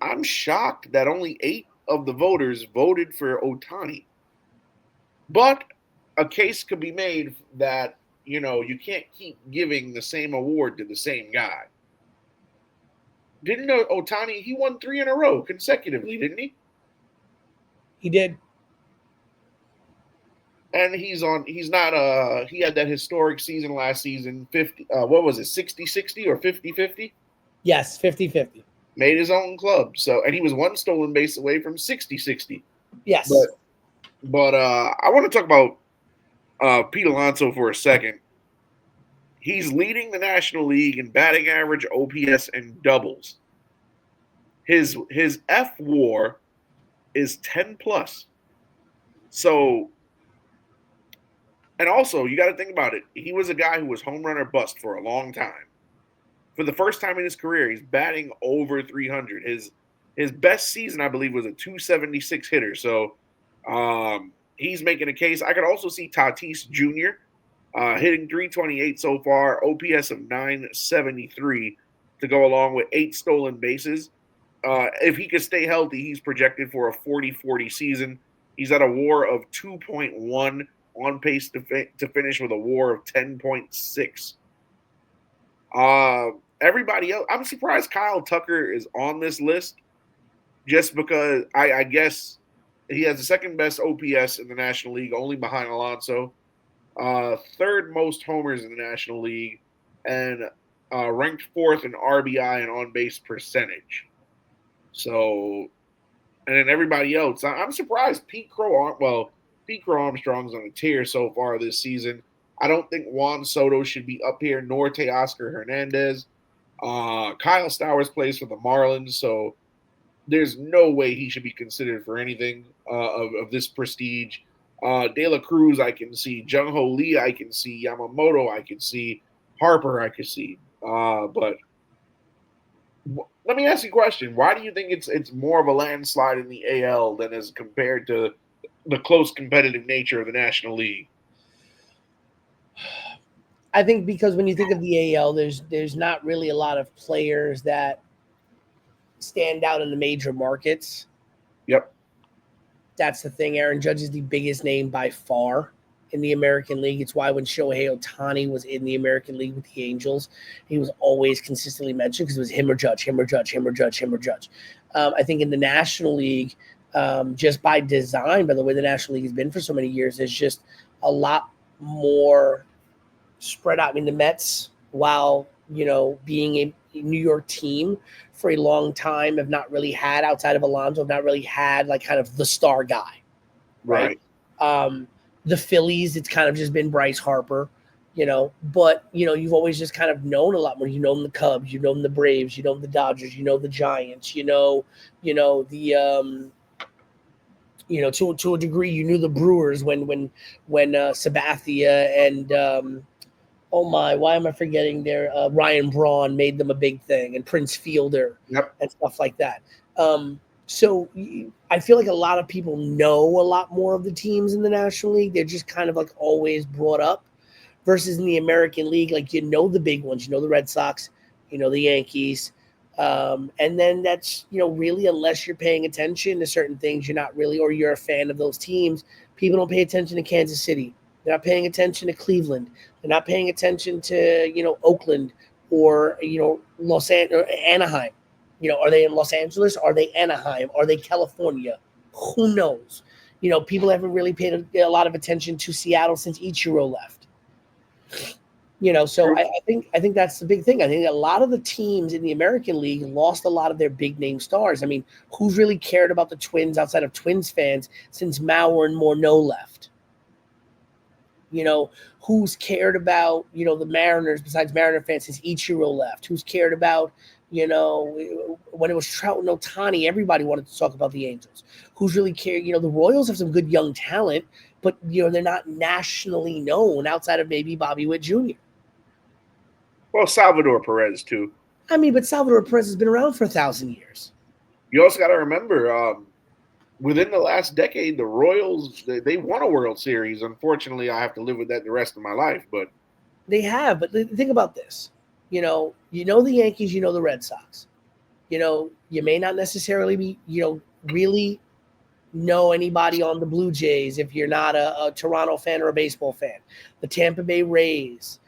I'm shocked that only 8 of the voters voted for Ohtani. But a case could be made that, you can't keep giving the same award to the same guy. Didn't Ohtani, he won 3 in a row consecutively, didn't he? He did. And he had that historic season last season, 50, what was it, 60-60 or 50-50? Yes, 50-50. Made his own club. So, and he was 1 stolen base away from 60-60. Yes. But I want to talk about Pete Alonso for a second. He's leading the National League in batting average, OPS, and doubles. His F-WAR is 10+. So, and also, you got to think about it. He was a guy who was home run or bust for a long time. For the first time in his career, he's batting over 300. His best season, I believe, was a 276 hitter. So he's making a case. I could also see Tatis Jr. Hitting 328 so far, OPS of 973 to go along with 8 stolen bases. If he could stay healthy, he's projected for a 40-40 season. He's at a WAR of 2.1, on pace to finish with a WAR of 10.6. Everybody else, I'm surprised Kyle Tucker is on this list, just because I guess he has the second best OPS in the National League, only behind Alonso. Third most homers in the National League, and ranked 4th in RBI and on-base percentage. So, and then everybody else, I'm surprised Pete Beaker Armstrong's on a tear so far this season. I don't think Juan Soto should be up here, nor Teoscar Hernandez. Kyle Stowers plays for the Marlins, so there's no way he should be considered for anything of this prestige. De La Cruz, I can see. Jung Ho Lee, I can see. Yamamoto, I can see. Harper, I can see. But let me ask you a question. Why do you think it's more of a landslide in the AL than as compared to the close competitive nature of the National League? I think because when you think of the AL, there's not really a lot of players that stand out in the major markets. Yep. That's the thing. Aaron Judge is the biggest name by far in the American League. It's why when Shohei Ohtani was in the American League with the Angels, he was always consistently mentioned because it was him or Judge, him or Judge, him or Judge, him or Judge. I think in the National League, just by design, by the way the National League has been for so many years, there's just a lot more spread out. I mean, the Mets, while, being a New York team for a long time, have not really had, outside of Alonso, have not really had like kind of the star guy. Right. The Phillies, it's kind of just been Bryce Harper, but you've always just kind of known a lot more. You've known the Cubs, you've known the Braves, you know the Dodgers, you know the Giants, to a degree, you knew the Brewers when Sabathia and why am I forgetting their Ryan Braun made them a big thing, and Prince Fielder. Yep. And stuff like that. So I feel like a lot of people know a lot more of the teams in the National League. They're just kind of like always brought up, versus in the American League, like the big ones, the Red Sox, the Yankees. And then that's, really, unless you're paying attention to certain things, you're not really, or you're a fan of those teams, people don't pay attention to Kansas City. They're not paying attention to Cleveland. They're not paying attention to, Oakland or, Los Angeles or Anaheim. Are they in Los Angeles? Are they Anaheim? Are they California? Who knows? People haven't really paid a lot of attention to Seattle since Ichiro left. So I think that's the big thing. I think a lot of the teams in the American League lost a lot of their big name stars. I mean, who's really cared about the Twins outside of Twins fans since Mauer and Morneau left? Who's cared about, the Mariners besides Mariner fans since Ichiro left? Who's cared about, when it was Trout and Ohtani, everybody wanted to talk about the Angels. Who's really cared? The Royals have some good young talent, but, they're not nationally known outside of maybe Bobby Witt Jr. Well, Salvador Perez, too. I mean, but Salvador Perez has been around for 1,000 years. You also got to remember, within the last decade, the Royals, they won a World Series. Unfortunately, I have to live with that the rest of my life. But they have. But think about this. You know the Yankees, the Red Sox. You may not necessarily be, really know anybody on the Blue Jays if you're not a Toronto fan or a baseball fan. The Tampa Bay Rays,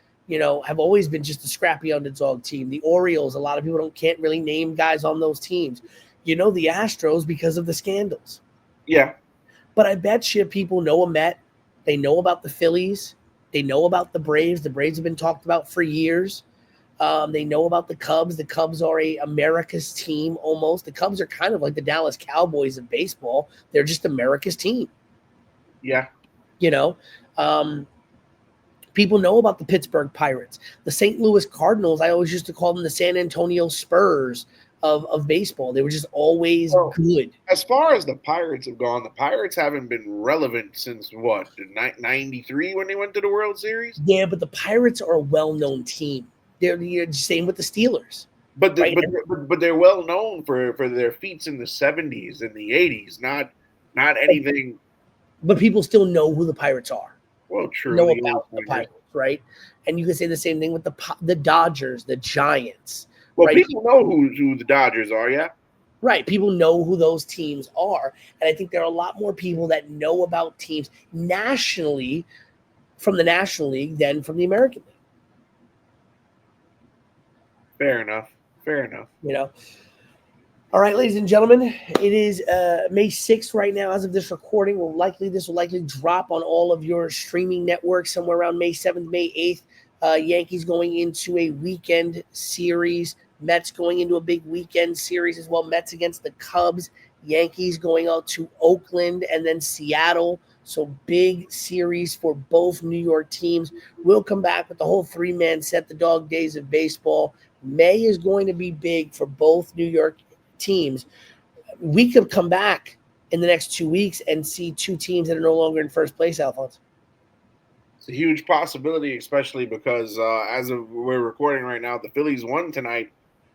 have always been just a scrappy underdog team. The Orioles, a lot of people can't really name guys on those teams. The Astros because of the scandals. Yeah. But I bet you people know a Met. They know about the Phillies. They know about the Braves. The Braves have been talked about for years. They know about the Cubs. The Cubs are America's team almost. The Cubs are kind of like the Dallas Cowboys of baseball. They're just America's team. Yeah. People know about the Pittsburgh Pirates. The St. Louis Cardinals, I always used to call them the San Antonio Spurs of baseball. They were just always good. As far as the Pirates have gone, the Pirates haven't been relevant since what, 93 when they went to the World Series? Yeah, but the Pirates are a well-known team. They're the same with the Steelers. But they're well known for their feats in the 70s and the 80s, not anything. But people still know who the Pirates are. Well, true. Know about the Pirates, right? And you can say the same thing with the Dodgers, the Giants. Well, right? People know who the Dodgers are, yeah? Right. People know who those teams are. And I think there are a lot more people that know about teams nationally from the National League than from the American League. Fair enough. All right, ladies and gentlemen, it is May 6th right now as of this recording. This will likely drop on all of your streaming networks somewhere around May 7th, May 8th. Yankees going into a weekend series. Mets going into a big weekend series as well. Mets against the Cubs. Yankees going out to Oakland and then Seattle So big series for both New York teams. We'll come back with the whole three-man set, the dog days of baseball. May is going to be big for both New York teams. We could come back in the next 2 weeks and see two teams that are no longer in first place, Alphonse. It's a huge possibility, especially because as of we're recording right now, the Phillies won tonight.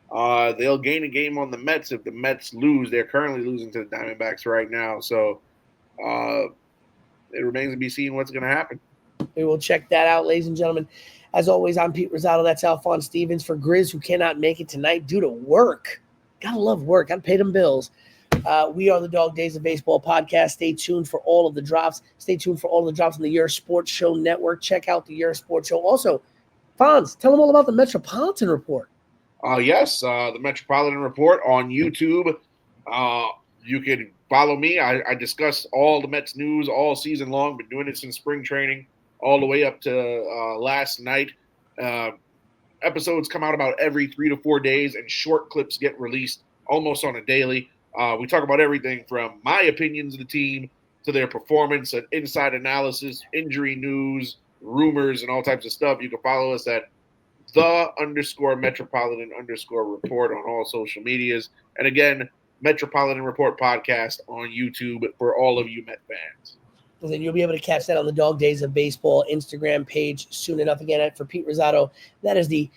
They'll gain a game on the Mets if the Mets lose. They're currently losing to the Diamondbacks right now. So it remains to be seen what's going to happen. We will check that out, ladies and gentlemen. As always, I'm Pete Rosado. That's Alphonse Stevens for Grizz, who cannot make it tonight due to work. Gotta love work. Gotta pay them bills. We are the Dog Days of Baseball podcast. Stay tuned for all of the drops. Stay tuned for all of the drops on the Yerrrr Sports Show Network. Check out the Yerrrr Sports Show. Also, Fonz, tell them all about the Metropolitan Report. Yes, the Metropolitan Report on YouTube. You can follow me. I discuss all the Mets news all season long. Been doing it since spring training, all the way up to last night. Episodes come out about every 3 to 4 days, and short clips get released almost on a daily. We talk about everything from my opinions of the team to their performance and inside analysis, injury news, rumors, and all types of stuff. You can follow us at _Metropolitan_report on all social medias. And again, Metropolitan Report podcast on YouTube for all of you Met fans. And then you'll be able to catch that on the Dog Days of Baseball Instagram page soon enough. Again, for Pete Rosado, that is the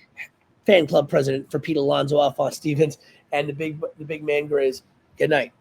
fan club president for Pete Alonso, Alphonse Stevens, and the big man Grizz. Good night.